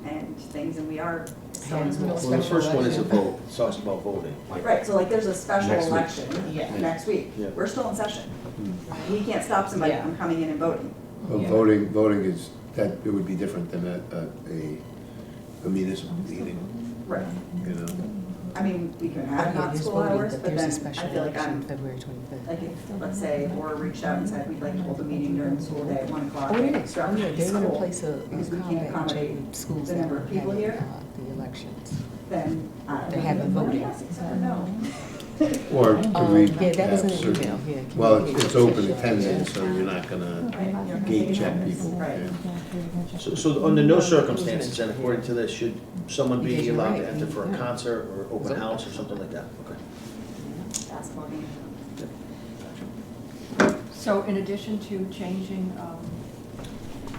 and things, and we are still in school.
Well, the first one is a vote, it talks about voting.
Right, so like, there's a special
Next week.
election
Yeah.
next week.
Yeah.
We're still in session. We can't stop somebody
Yeah.
from coming in and voting.
Well,
Yeah.
voting is, that, it would be different than a municipal meeting,
Right.
you know?
I mean, we can have not school hours, but then I feel like I'm,
February 25th.
like, if, let's say, Laura reached out and said, we'd like to hold a meeting during the school day at 1 o'clock.
Oh, yeah,
at Stratford High
they're gonna
School,
place a
because we can't
combat
accommodate
in schools
the
that
number
are
of people
having,
here.
the elections.
Then, I don't
They
know.
have the voting.
Yes, except for no.
Or could we
Yeah, that was
have
in an
certain-
email, yeah.
Well, it's
communication
open
session,
attendance,
yeah.
so you're not gonna
Right.
gate check people.
Right.
yeah.
So under no circumstances, and according to this, should someone
Because
be
you're
allowed
right,
to enter for a
yeah.
concert or open house or something like that? Okay.
Basketball game.
So in addition to changing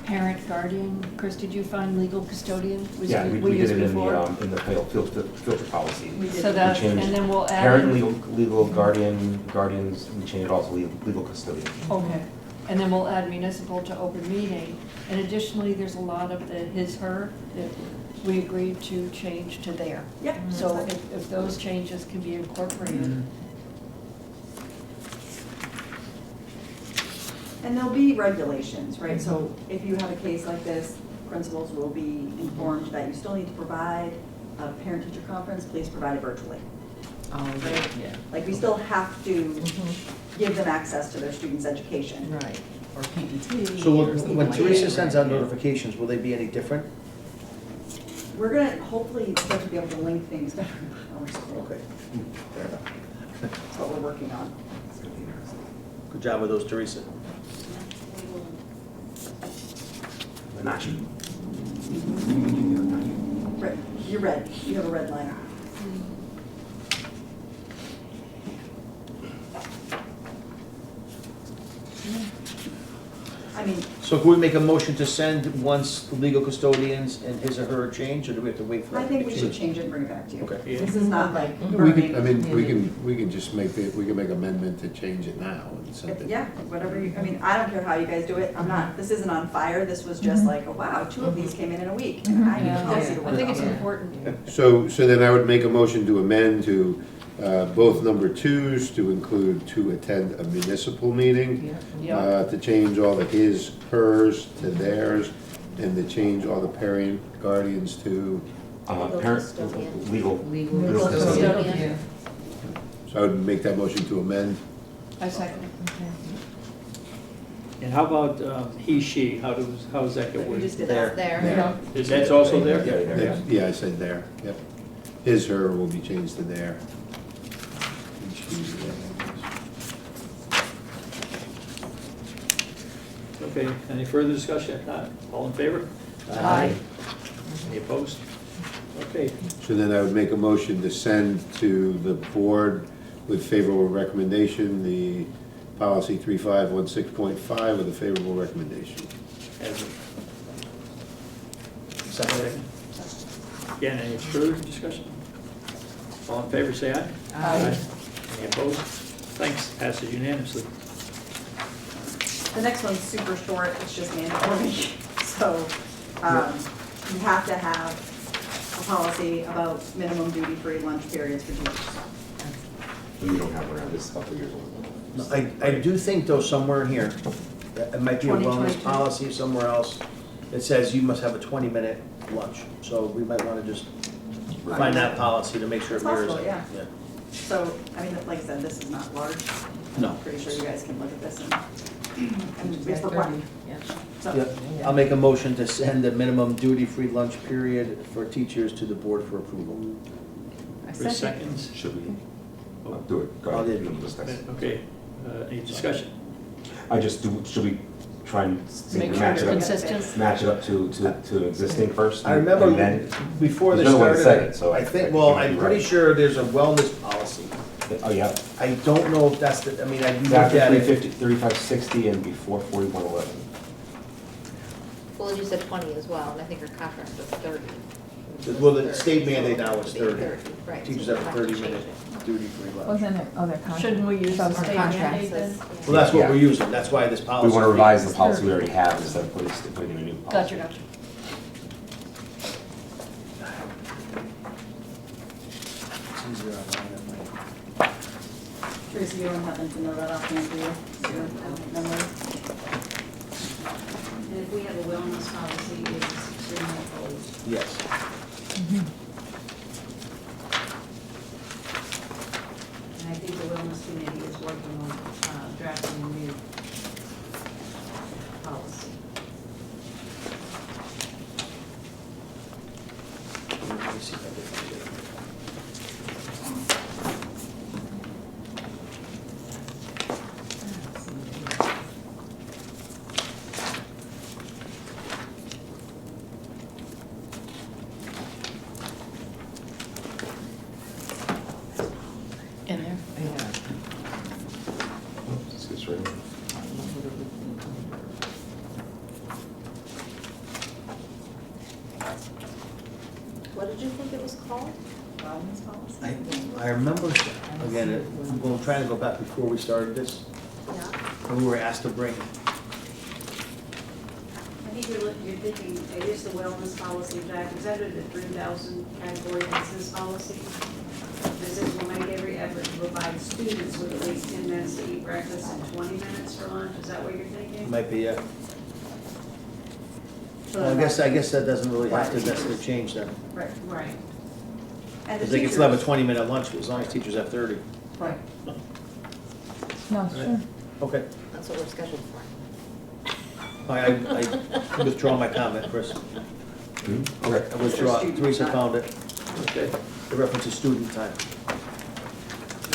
parent, guardian, Chris, did you find legal custodian? Was
Yeah,
it-
we did
used
it
before?
in the filter policy.
We did.
So that,
changed
and then we'll add.
Parent, legal guardians, we changed also legal custodian.
Okay, and then we'll add municipal to open meeting. And additionally, there's a lot of the his, her that we agreed to change to there.
Yeah.
So if those changes can be incorporated.
And there'll be regulations, right? So if you have a case like this, principals will be informed that you still need to provide a parent-teacher conference, please provide it virtually.
Oh,
Right.
yeah,
Like, we still have to
Mhm.
give them access to their students' education.
right, or PPT.
So
or something
when
like
Teresa
that,
sends
right,
out
yeah.
notifications, will they be any different?
We're gonna hopefully start to be able to link things better in our school.
Okay, fair enough.
That's what we're working on.
Good job with those, Teresa.
Not you.
Red, you're red, you have a red line. I mean,
So can we make a motion to send once legal custodians and his or her are changed, or do we have to wait for that?
I
to
think
be
we should
changed?
change it and bring it back to you.
Okay.
Yeah.
This is not like
We
burning.
can, I mean, we can just make we can make amendment to change it now and send it.
Yeah, whatever you, I mean, I don't care how you guys do it, I'm not, this isn't on fire, this was just like, oh wow, 2 of these came in a week. And I need a policy to
I
work
think it's
on.
important.
So then I would make a motion to amend to both number 2s to include to attend a municipal meeting,
Yeah.
to change all the his, hers to theirs, and to change all the parent guardians to,
Legal
Parent,
custodian.
legal.
Legal
Legal
custodian,
custodian.
yeah.
so I would make that motion to amend.
I second it.
And how about he, she, how does that get
We
worded?
just did
There.
that.
There.
Is that also there?
Yeah.
Yeah, I said there, yep. His, her will be changed to there. And she's there.
Okay, any further discussion? If not, all in favor?
Aye.
Any opposed? Okay,
So then I would make a motion to send to the board with favorable recommendation, the policy 3516.5 with a favorable recommendation.
as
Second.
again, any further discussion? All in favor, say aye.
Aye.
Any opposed? Thanks, passes unanimously.
The next one's super short, it's just mandatory, so, you have to have a policy about minimum duty-free lunch periods for teachers.
We don't have one, this is a couple of years old.
I do think though somewhere in here, it might be a wellness
2022.
policy somewhere else, it says you must have a 20-minute lunch. So we might wanna just find that policy to make sure it
It's
mirrors
possible,
it.
yeah. So, I mean, like I said, this is not large.
No.
I'm pretty sure you guys can look at this and it's
Yeah,
the plan.
yeah.
So,
Yeah, I'll make a motion to send a minimum duty-free lunch period for teachers to the board for approval.
I
3
second.
seconds.
Should we? Do it, go
I'll
ahead.
do it.
You can discuss.
Okay, any discussion?
Should we try and
Make sure
match
it's
it up?
consistent.
Match it up to existing first?
I remember
and then-
before
There's
this
no way to
started,
say it, so
I
I
think,
think
well,
you might
I'm
be
pretty
right.
sure there's a wellness policy.
Oh, yeah.
I don't know if that's the, I mean, I
It's
looked
after
at it.
350, 3560 and before 4111.
Well, you said 20 as well, and I think our contract was 30.
Well, the state mandate now is 30.
Right.
Teachers
so
have
we'll
a
to change
30-minute
it.
duty-free lunch.
Wasn't it, oh, their contract?
Shouldn't we use
Shows
our
their
state
contract.
mandate then?
Well, that's what
Yeah.
we're using, that's why this policy.
We want to revise the policy we already have instead of putting in a new policy.
Gotcha.
It's easier online than mine.
Tracy, you don't happen to know that offhand, do you? So you don't have memory?
And if we have a wellness policy, it's extremely old.
Yes.
And I think the wellness committee is working on drafting a new policy.
Let me see if I can find it.
In there?
Yeah.
This is right.
What did you think it was called?
Wellness policy?
I remember, again, I'm trying to go back before we started this,
Yeah.
and we were asked to bring,
I think you're thinking, it is the wellness policy, Jack, is that under the 3,000 category, that's this policy? This is, will make every effort to provide students with at least 10 minutes to eat breakfast and 20 minutes for lunch, is that what you're thinking?
might be,
So
well, I
then
guess that doesn't really have to necessarily change then.
Right.
Right.
And the
Because they can still have a
teachers-
20-minute lunch as long as teachers have 30.
Right.
No, it's true.
Okay.
That's what we're scheduled for.
I withdraw my comment, Chris.
Okay.
I withdraw,
student
Teresa
time.
found it.
Okay,
The reference is student time.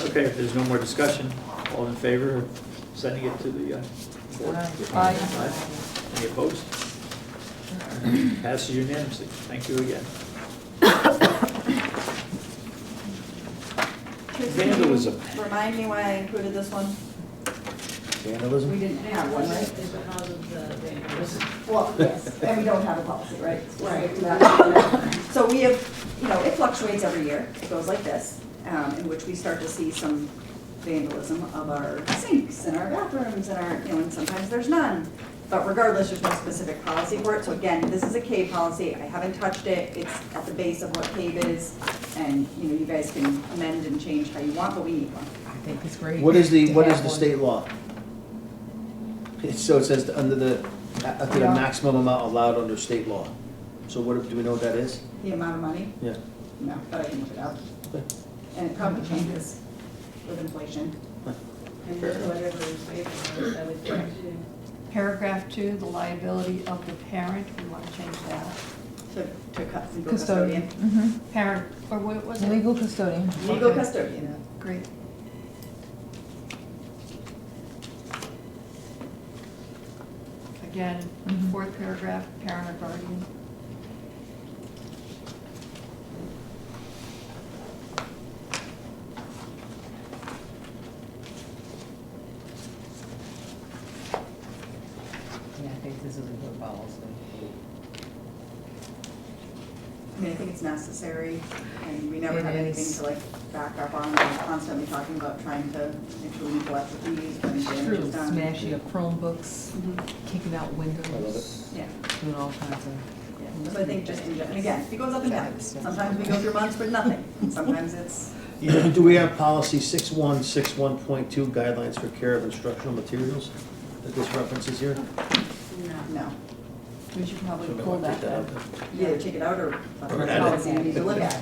okay, if there's no more discussion, all in favor of sending it to the board?
Aye.
Aye. Any opposed? Passes unanimously. Thank you again.
Tracy,
Vandalism.
can you remind me why I included this one?
Vandalism?
We didn't have one, right?
Is because of the vandalism.
Well, yes, and we don't have a policy, right? Right. So we have, you know, it fluctuates every year. It goes like this, in which we start to see some vandalism of our sinks and our bathrooms and our, you know, and sometimes there's none. But regardless, there's no specific policy for it. So again, this is a CAVE policy. I haven't touched it. It's at the base of what CAVE is. And, you know, you guys can amend and change how you want, but we need one.
I think it's great.
What is
to
the
have one.
state law? So it says under the
Yeah.
maximum amount allowed under state law. So what, do we know what that is?
The amount of money?
Yeah.
No, but I can look it up.
Okay.
And it probably changes with inflation.
And whatever is favorable, I would think too.
Paragraph 2, the liability of the parent, we want to change that.
To cut legal
Custodian.
custodian.
Parent, or what was it?
Legal custodian.
Legal
Okay.
custodian.
Great. Again,
Mhm.
4th paragraph, parent or guardian.
Yeah, I think this is a good policy.
I mean, I think it's necessary, and we never
It
have anything
is.
to like back up on. We're constantly talking about trying to make sure we collect the fees when damage
True,
is done.
smashing up Chromebooks,
Mhm.
kicking out windows.
I love it.
Yeah,
Doing all kinds of.
yeah. So I think just in general, and again, it goes up and down. Sometimes we go through months with nothing, sometimes it's
Do we have policy 6161.2 guidelines for care of instructional materials that this references here?
No,
We should probably
So we
pull
want to
that
take that out
then.
then?
you either take it out or that's
Or
a
add it.
policy you need to look at.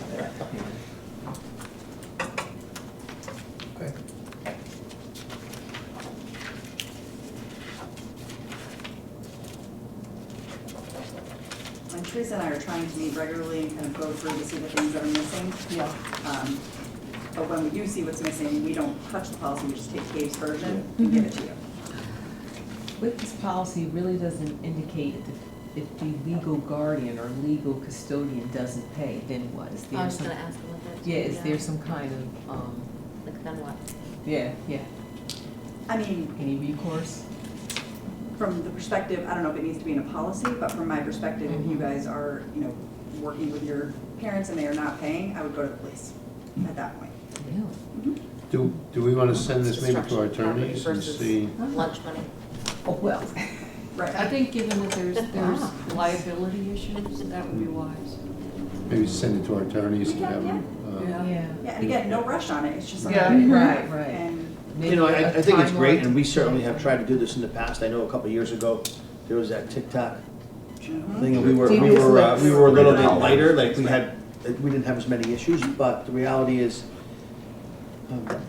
Okay.
And Teresa and I are trying to meet regularly and kind of go through to see the things that are missing.
Yeah.
But when we do see what's missing, we don't touch the policy, we just take Kate's version and give it to you.
With this policy, it really doesn't indicate if the legal guardian or legal custodian doesn't pay, then what? Is
I
there
was
some,
gonna ask him what that.
yeah, is there some kind of,
Like then what?
yeah,
I mean,
any recourse?
from the perspective, I don't know if it needs to be in a policy, but from my perspective, if you guys are, working with your parents and they are not paying, I would go to the police at that point.
Really?
Do we want to send this maybe to our
Construction property
attorneys and
versus
see?
Lunch money.
Oh, well.
Right.
I think given that there's liability issues, that would be wise.
Maybe send it to our attorneys and have them.
Yeah.
Yeah, and again, no rush on it, it's just.
Yeah.
Right, right.
And,
You know, I think it's great, and we
Timeline.
certainly have tried to do this in the past. I know a couple of years ago, there was that TikTok
mhm.
thing, and we were a little bit lighter, like we didn't have as many issues, but the reality is,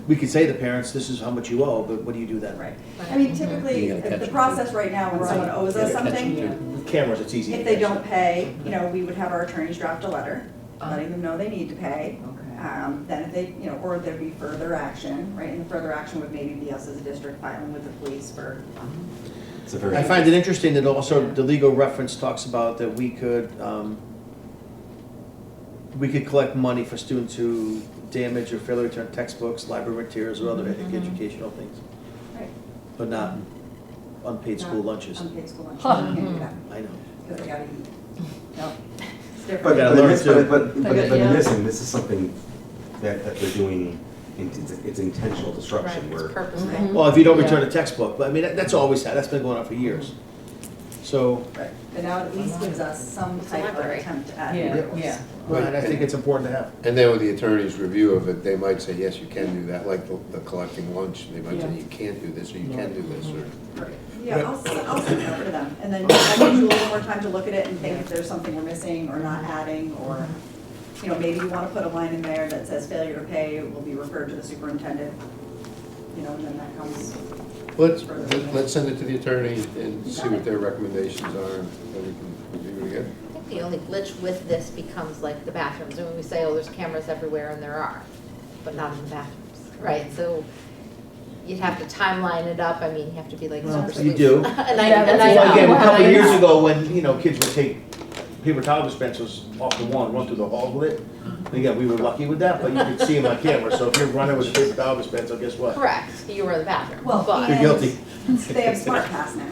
we could say to parents, this is how much you owe, but what do you do then?
Right. I mean, typically,
You gotta catch
the
them.
process right now, when someone owes us
You gotta catch
something,
them.
With cameras, it's easy.
if
to
they
catch
don't pay, we would have our attorneys draft a letter,
Uh-huh.
letting them know they need to pay.
Okay.
Then if they, or there'd be further action, right? And the further action would maybe be us as a district filing with the police for,
It's a very.
I find it interesting that also the legal reference talks about that we could collect money for students who damage or fail to return textbooks, library materials, or other educational things,
right,
but not unpaid school lunches.
unpaid school lunch.
Huh.
You can't do that,
I know.
because they gotta eat. No, it's
But
different.
gotta
But
learn
this,
to-
but in
Yeah.
this is something that they're doing, it's intentional disruption
Right,
where.
it's purposeful.
Mhm.
Well, if you don't
Yeah.
return a textbook, but I mean, that's always had, that's been going on for years. So,
Right, but now it at least gives us some
It's a
type of
library.
attempt at.
Yeah,
recourse.
yeah.
well, and I think it's important to have.
And then with the attorney's review of it, they might say, yes, you can do that, like the collecting lunch. They might say,
Yeah.
you can't do this, or you can do this, or.
Right. Yeah, I'll send it over to them, and then that gives you a little more time to look at it and think if there's something we're missing or not adding, or, maybe you wanna put a line in there that says failure to pay will be referred to the superintendent, and then that comes.
Let's send it to the attorney and see what their recommendations are, and then we can review it again.
I think the only glitch with this becomes like the bathrooms, and when we say, oh, there's cameras everywhere, and there are, but not in the bathrooms, right? So you'd have to timeline it up, I mean, you have to be like
Well,
super
you
sweet.
do.
And I
Yeah, that's
know.
Well, again, a couple
I
of years
know.
ago, when, kids would take paper towel dispensers off the wall and run through the hall with it. And again, we were lucky with that, but you could see them on camera, so if you're running with a paper towel dispenser, guess what?
Correct, you were in the bathroom,
Well,
but.
You're guilty.
They have smart pass now,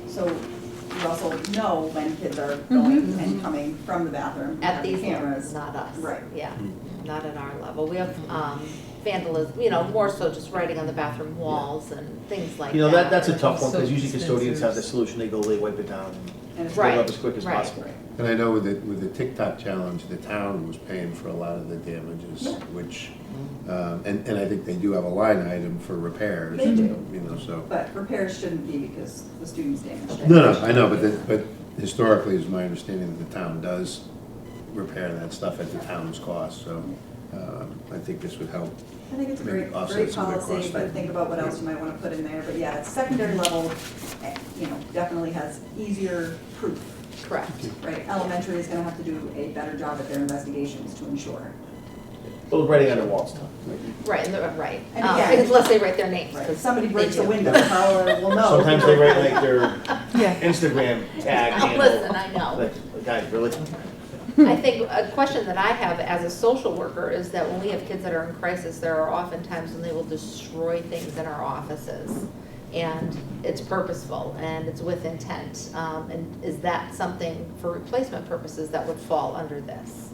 so you also know when kids are going and coming from the bathroom.
At
having
these
cameras.
levels, not us.
Right.
Yeah, not at our level. We have vandalism, more so just writing on the bathroom walls and things like that.
That's a tough one, because
Soap
usually custodians have the
dispensers.
solution, they go, they wipe it down
And it's
and fill it
Right,
up as quick as
right.
possible.
And I know with the TikTok challenge, the town was paying for a lot of the damages, which, and I think they do have a line item for repairs.
They do.
So.
But repairs shouldn't be because the students damaged it.
No, I know, but historically, is my understanding that the town does repair that stuff at the town's cost, so I think this would help.
I think it's a
Maybe
great
offset some of the
policy,
cost
but
there.
think about what else you might wanna put in there, but yeah, it's secondary level, definitely has easier proof,
Correct.
right? Elementary is gonna have to do a better job at their investigations to ensure.
Well, writing on the walls, tough.
Right, right.
And again-
Unless they write their names.
Right,
'cause
if somebody
they
breaks the
do.
window, how will know?
Sometimes they write like their
Yeah.
Instagram tag
Oh,
handle.
listen, I know.
Like, guys, really?
I think a question that I have as a social worker is that when we have kids that are in crisis, there are often times when they will destroy things in our offices. And it's purposeful and it's with intent. And is that something for replacement purposes that would fall under this,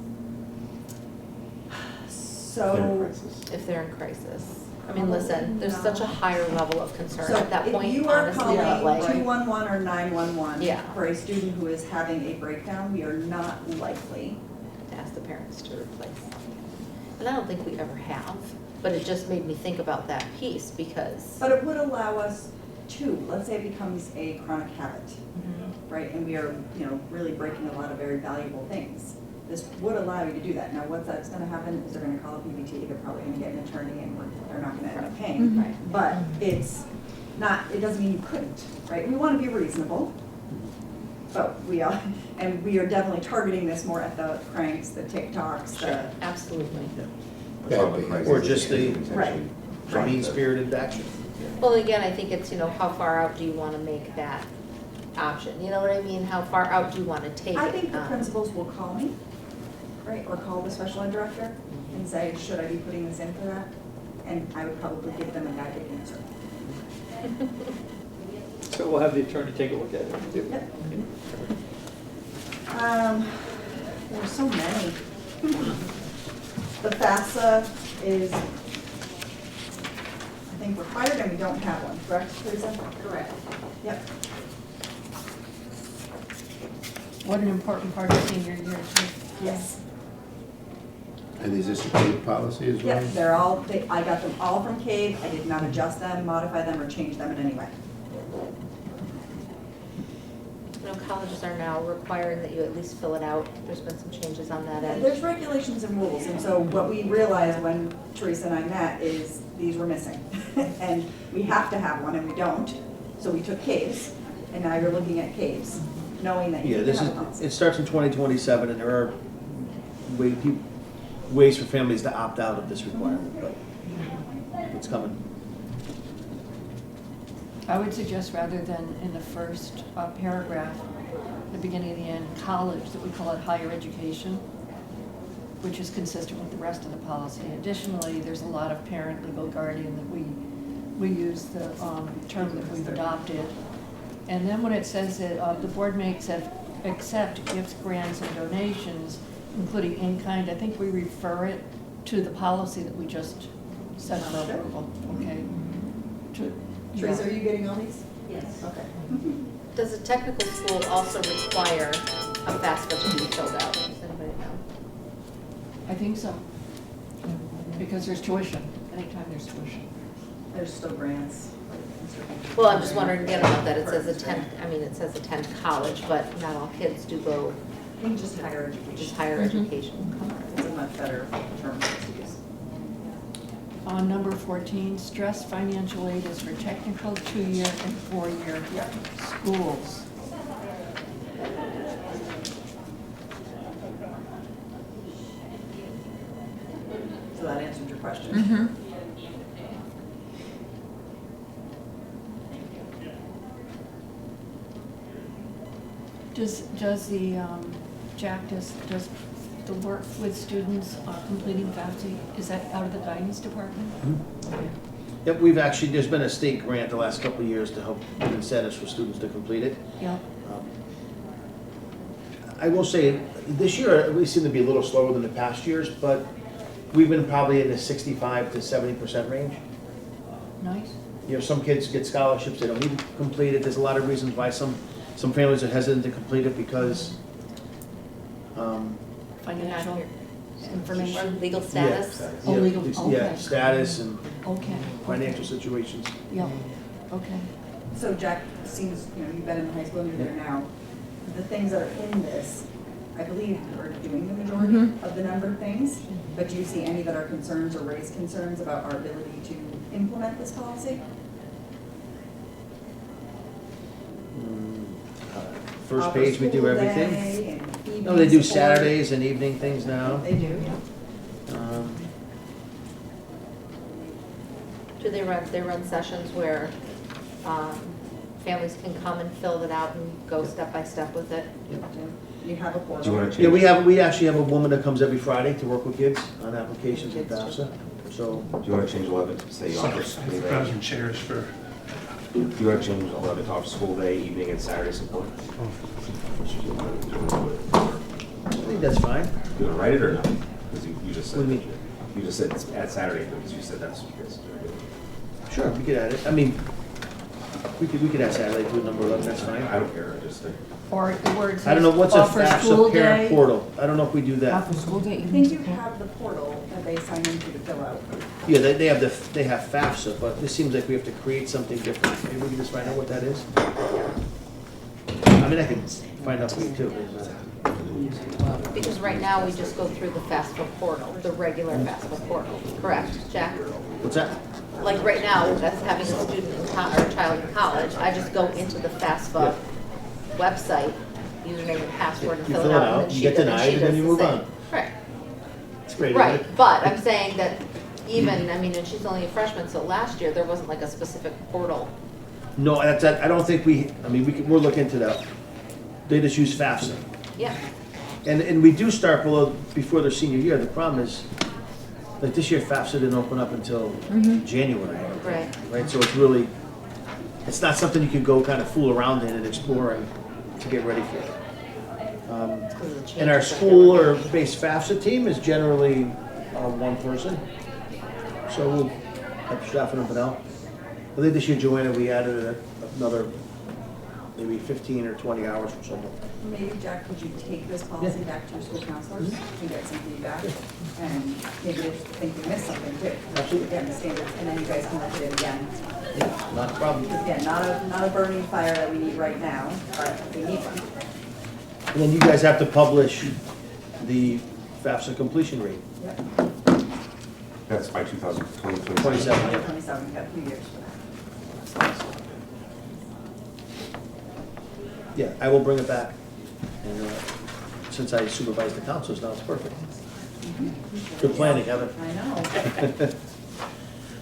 So,
if they're in crisis? I mean, listen, there's such a higher level of concern
so
at that
if
point,
you are
honestly, but
calling
like,
211 or 911
Yeah.
for a student who is having a breakdown, we are not likely.
to ask the parents to replace. And I don't think we ever have, but it just made me think about that piece because.
But it would allow us to, let's say it becomes a chronic habit, right? And we are, you know, really breaking a lot of very valuable things. This would allow you to do that. Now, what's that's gonna happen is they're gonna call a PBT, they're probably gonna get an attorney, and they're not gonna end up paying.
Right.
But it's not, it doesn't mean you couldn't, right? We wanna be reasonable, but we are, and we are definitely targeting this more at the cranks, the TikToks, the.
Absolutely.
Or just the
Right.
mean-spirited action.
Well, again, I think it's, you know, how far out do you want to make that option? You know what I mean? How far out do you want to take it?
I think the principals will call me, right, or call the special ed director and say, should I be putting this in for that? And I would probably give them a guided answer.
So we'll have the attorney take a look at it.
Yep. There's so many. The FAFSA is, I think, required, and we don't have one, correct, Teresa?
Correct.
Yep.
What an important part of senior year too.
Yes.
And is this a paid policy as well?
Yep, they're all, I got them all from CAVE. I did not adjust them, modify them, or change them in any way.
You know, colleges are now requiring that you at least fill it out. There's been some changes on that end.
There's regulations and rules, and so what we realized when Teresa and I met is these were missing. And we have to have one, and we don't, so we took CAVES, and now you're looking at CAVES, knowing that you
Yeah,
can
this
have
is,
a policy.
it starts in 2027, and there are ways for families to opt out of this requirement, but it's coming.
I would suggest rather than in the first paragraph, the beginning and the end, college, that we call it higher education, which is consistent with the rest of the policy. Additionally, there's a lot of parent, legal guardian that we use the term that we've adopted. And then when it says that the board may accept gifts, grants, and donations, including in-kind, I think we refer it to the policy that we just sent on approval, okay?
Teresa, are you getting all these?
Yes.
Okay.
Does a technical school also require a FAFSA to be filled out? Does anybody know?
I think so, because there's tuition, anytime there's tuition.
There's still grants.
Well, I'm just wondering again about that. It says attend, I mean, it says attend college, but not all kids do go
I think just higher education.
just higher education.
It's a much better term to use.
On number 14, stress financial aid is for technical 2-year and 4-year schools.
So that answered your question.
Mm-hmm.
Does the, Jack, does the work with students completing FAFSA, is that out of the guidance department? Okay.
Yep, we've actually, there's been a state grant the last couple of years to help give incentives for students to complete it.
Yeah,
I will say, this year, we seem to be a little slower than the past years, but we've been probably in the 65 to 70% range.
nice.
You know, some kids get scholarships, they don't need to complete it. There's a lot of reasons why some families are hesitant to complete it because,
Financial
Or
information.
legal status?
Oh, legal,
Yeah,
okay.
status and
Okay.
financial situations.
Yeah, okay.
So Jack, seems, you know, you've been in high school and you're there now. The things that are in this, I believe are doing the majority of the number of things. But do you see any that are concerns or raise concerns about our ability to implement this policy?
First
Offer
page, we do
school
everything.
day and
No, they do
evening support.
Saturdays and evening things now.
They do, yeah.
Do they run sessions where families can come and fill it out and go step by step with it?
You have a
Do you
portal.
want to
Yeah,
change?
we actually have a woman that comes every Friday to work with kids on applications with
Kids too.
FAFSA. So,
Do you want to change 11 to say offer school day?
chairs for.
Do you want to change 11 to offer school day, evening, and Saturday support?
I think that's fine.
You want to write it or not? Because you just said,
What do you mean?
you just said add Saturday because you said that's what you guys do.
Sure, we could add it. I mean, We could ask Adelaide to do a number 11, that's fine.
I don't care, I just think.
Or where it says
I don't know, what's a
offer school
FAFSA parent
day.
portal? I don't know if we do that.
After school day,
I
evening
think you
support.
have the portal that they sign into to fill out.
Yeah, they have FAFSA, but this seems like we have to create something different. Maybe we can just find out what that is. I mean, I can find out for you too.
Because right now, we just go through the FAFSA portal, the regular FAFSA portal, correct, Jack?
What's that?
Like right now, that's having a student in or a child in college, I just go into the FAFSA website, username and password, and
You
fill it out, and then
you
she
get
does
denied, and then you
the
move
same.
on.
Right,
It's great, isn't it?
right, but I'm saying that even, I mean, and she's only a freshman, so last year, there wasn't like a specific portal.
No, that's, I don't think we're looking into that. They just use FAFSA.
Yeah,
And we do start before their senior year. The problem is, like this year, FAFSA didn't open up until January. I don't think,
Right.
Right, so it's really, it's not something you can go kind of fool around in and explore and to get ready for.
'cause of the changes.
And our
that
school
they're
or base FAFSA team is generally one person. So we'll have Stefan and Benel. I think this year, Joanna, we added another maybe 15 or 20 hours for someone.
Maybe, Jack, could you take this policy back to your school counselors and get some feedback? And maybe if you think we missed something too.
Absolutely.
Again, the standards, and then you guys can look at it again.
Not a problem.
Because again, not a burning fire that we need right now, but we need one.
And then you guys have to publish the FAFSA completion rate.
Yep.
That's by 2020,
27, yeah.
27, we've got 2 years for that.
Yeah, I will bring it back. And since I supervise the councils now, it's perfect. Good planning, Heather.
I know.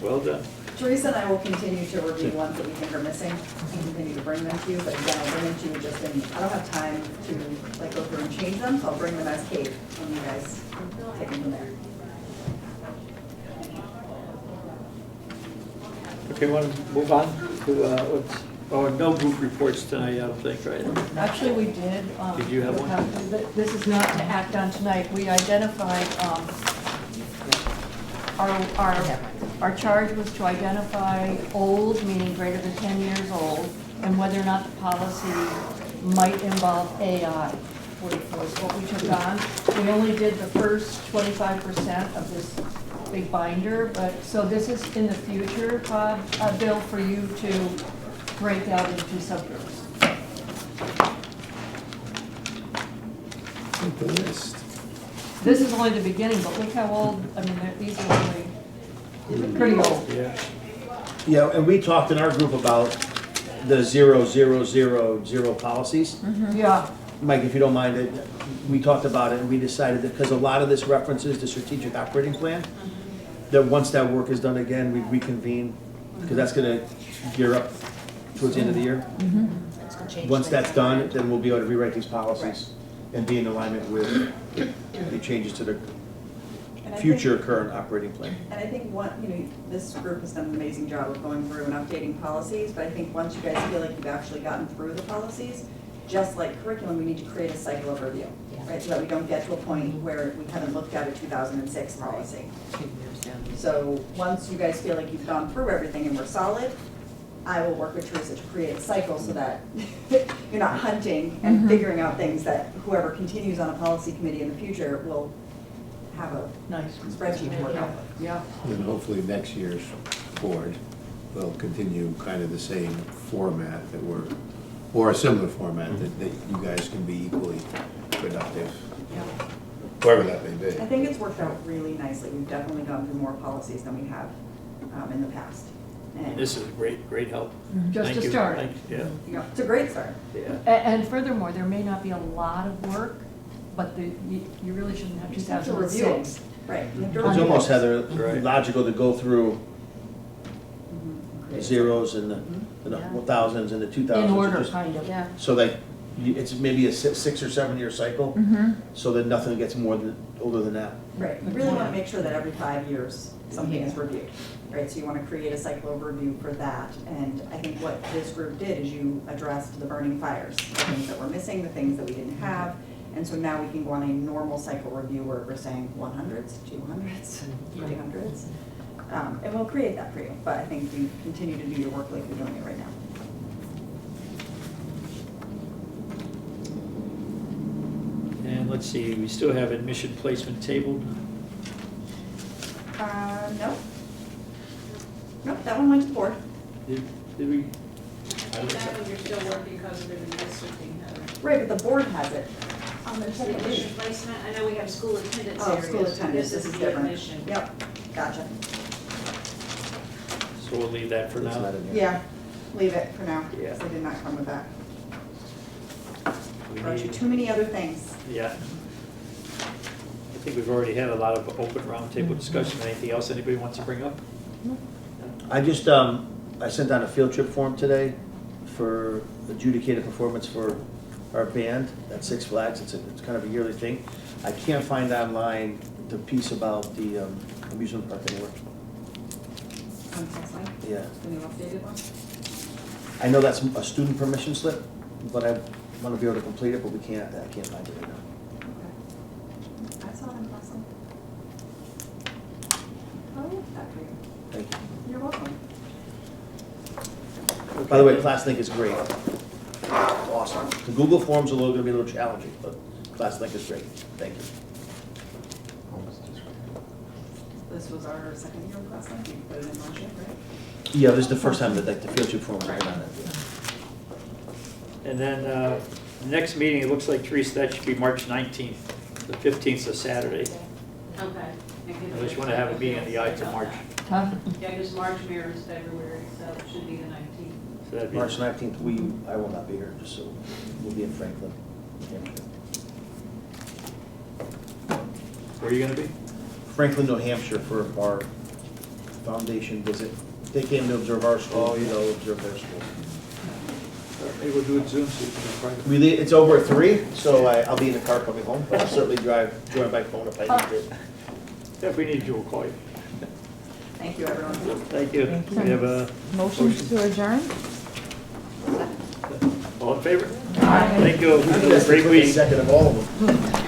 Well done.
Teresa and I will continue to review ones that we think are missing and continue to bring them to you, but again, I'll bring them to you just in, I don't have time to like go through and change them, so I'll bring them as Kate and you guys take them from there.
Okay, want to move on to, no group reports tonight, I don't think, right?
Actually, we did.
Did you have one?
This is not to act on tonight. We identified, our charge was to identify old, meaning greater than 10 years old, and whether or not the policy might involve AI, was what we took on. We only did the first 25% of this big binder, but, so this is in the future, Bill, for you to break out into subgroups.
The list.
This is only the beginning, but look how old, I mean, these are only pretty old.
Yeah.
Yeah, and we talked in our group about the 0, policies.
Yeah,
Mike, if you don't mind, we talked about it and we decided that, because a lot of this references the strategic operating plan, that once that work is done again, we reconvene, because that's gonna gear up towards the end of the year.
It's gonna change
Once
things.
that's done, then we'll be able to rewrite these policies and be in alignment with the changes to the
And I
future
think-
current operating plan.
And I think this group has done an amazing job of going through and updating policies, but I think once you guys feel like you've actually gotten through the policies, just like curriculum, we need to create a cycle of review, right? So that we don't get to a point where we haven't looked at a 2006 policy. So once you guys feel like you've gone through everything and we're solid, I will work with Teresa to create a cycle so that you're not hunting and figuring out things that whoever continues on a policy committee in the future will have a
nice.
spreadsheet to work out with.
Yeah.
And hopefully next year's board will continue kind of the same format that we're, or a similar format that you guys can be equally productive, wherever that may
I
be.
think it's worked out really nicely. We've definitely gone through more policies than we have in the past. And
This is great help.
Just
Thank
to
you.
start.
Yeah,
it's a great start.
yeah.
And furthermore, there may not be a lot of work, but you really shouldn't have
You just have to review
2006.
them. Right. You have to
It's
review
almost,
them.
Heather,
Right.
logical to go through the
Mhm.
zeros and the thousands and the 2000s.
In order,
just-
kind of.
Yeah,
So that, it's maybe a 6 or 7 year cycle, so that nothing gets older than that.
Right. You really want to make sure that every 5 years, something is reviewed. Right, so you want to create a cycle of review for that. And I think what this group did is you addressed the burning fires, the things that were missing, the things that we didn't have. And so now we can go on a normal cycle review where we're saying 100s, 200s, 300s. And we'll create that for you, but I think you continue to do your work like you're doing it right now.
let's see, we still have admission placement tabled.
Nope. Nope, that one went to the board.
Did we?
That one you're still working because of the redistricting, Heather.
Right, but the board has it.
The admission placement, I know we have school attendance
Oh,
areas.
school
but
attendance, this is
the
different.
admission.
Yep, gotcha.
So we'll leave that for
It's
now.
not in here.
Yeah, leave it for now,
Yeah.
because they did not come with that.
We
Wrote you
need-
too many other things.
Yeah. I think we've already had a lot of open roundtable discussion. Anything else anybody wants to bring up?
I just, I sent out a field trip form today for adjudicated performance for our band at Six Flags. It's kind of a yearly thing. I can't find online the piece about the amusement park anywhere. Yeah.
The new updated one?
I know that's a student permission slip, but I want to be able to complete it, but I can't find it right now.
Okay. I saw them last night. Oh, yeah, that for you.
Thank you.
You're welcome.
By the way, ClassLink is great. Awesome. The Google Forms are going to be a little challenging, but ClassLink is great. Thank you.
This was our second year of class night, you put it in last year, right?
Yeah, this is the first time that like, the field trip forms have been on it.
And then, the next meeting, it looks like, Teresa, that should be March 19th. The 15th is a Saturday.
Okay.
I just want to have a meeting on the Ides of March.
Huh?
Yeah, because March mirrors February, so it should be the 19th.
So that'd be-
March 19th, I will not be here, just so we'll be in Franklin.
Where are you going to be?
Franklin, New Hampshire for our foundation visit. They came to observe our school, you know, observe their school.
Maybe we'll do it Zoom so you can be private.
It's over at 3, so I'll be in the car coming home, but I'll certainly join by phone if I need to.
If we need you, we'll call you.
Thank you, everyone.
Thank you.
Thank you.
We have a
Motions to adjourn?
all in favor?
Aye.
Thank you. Have a great week.
Second of all of them.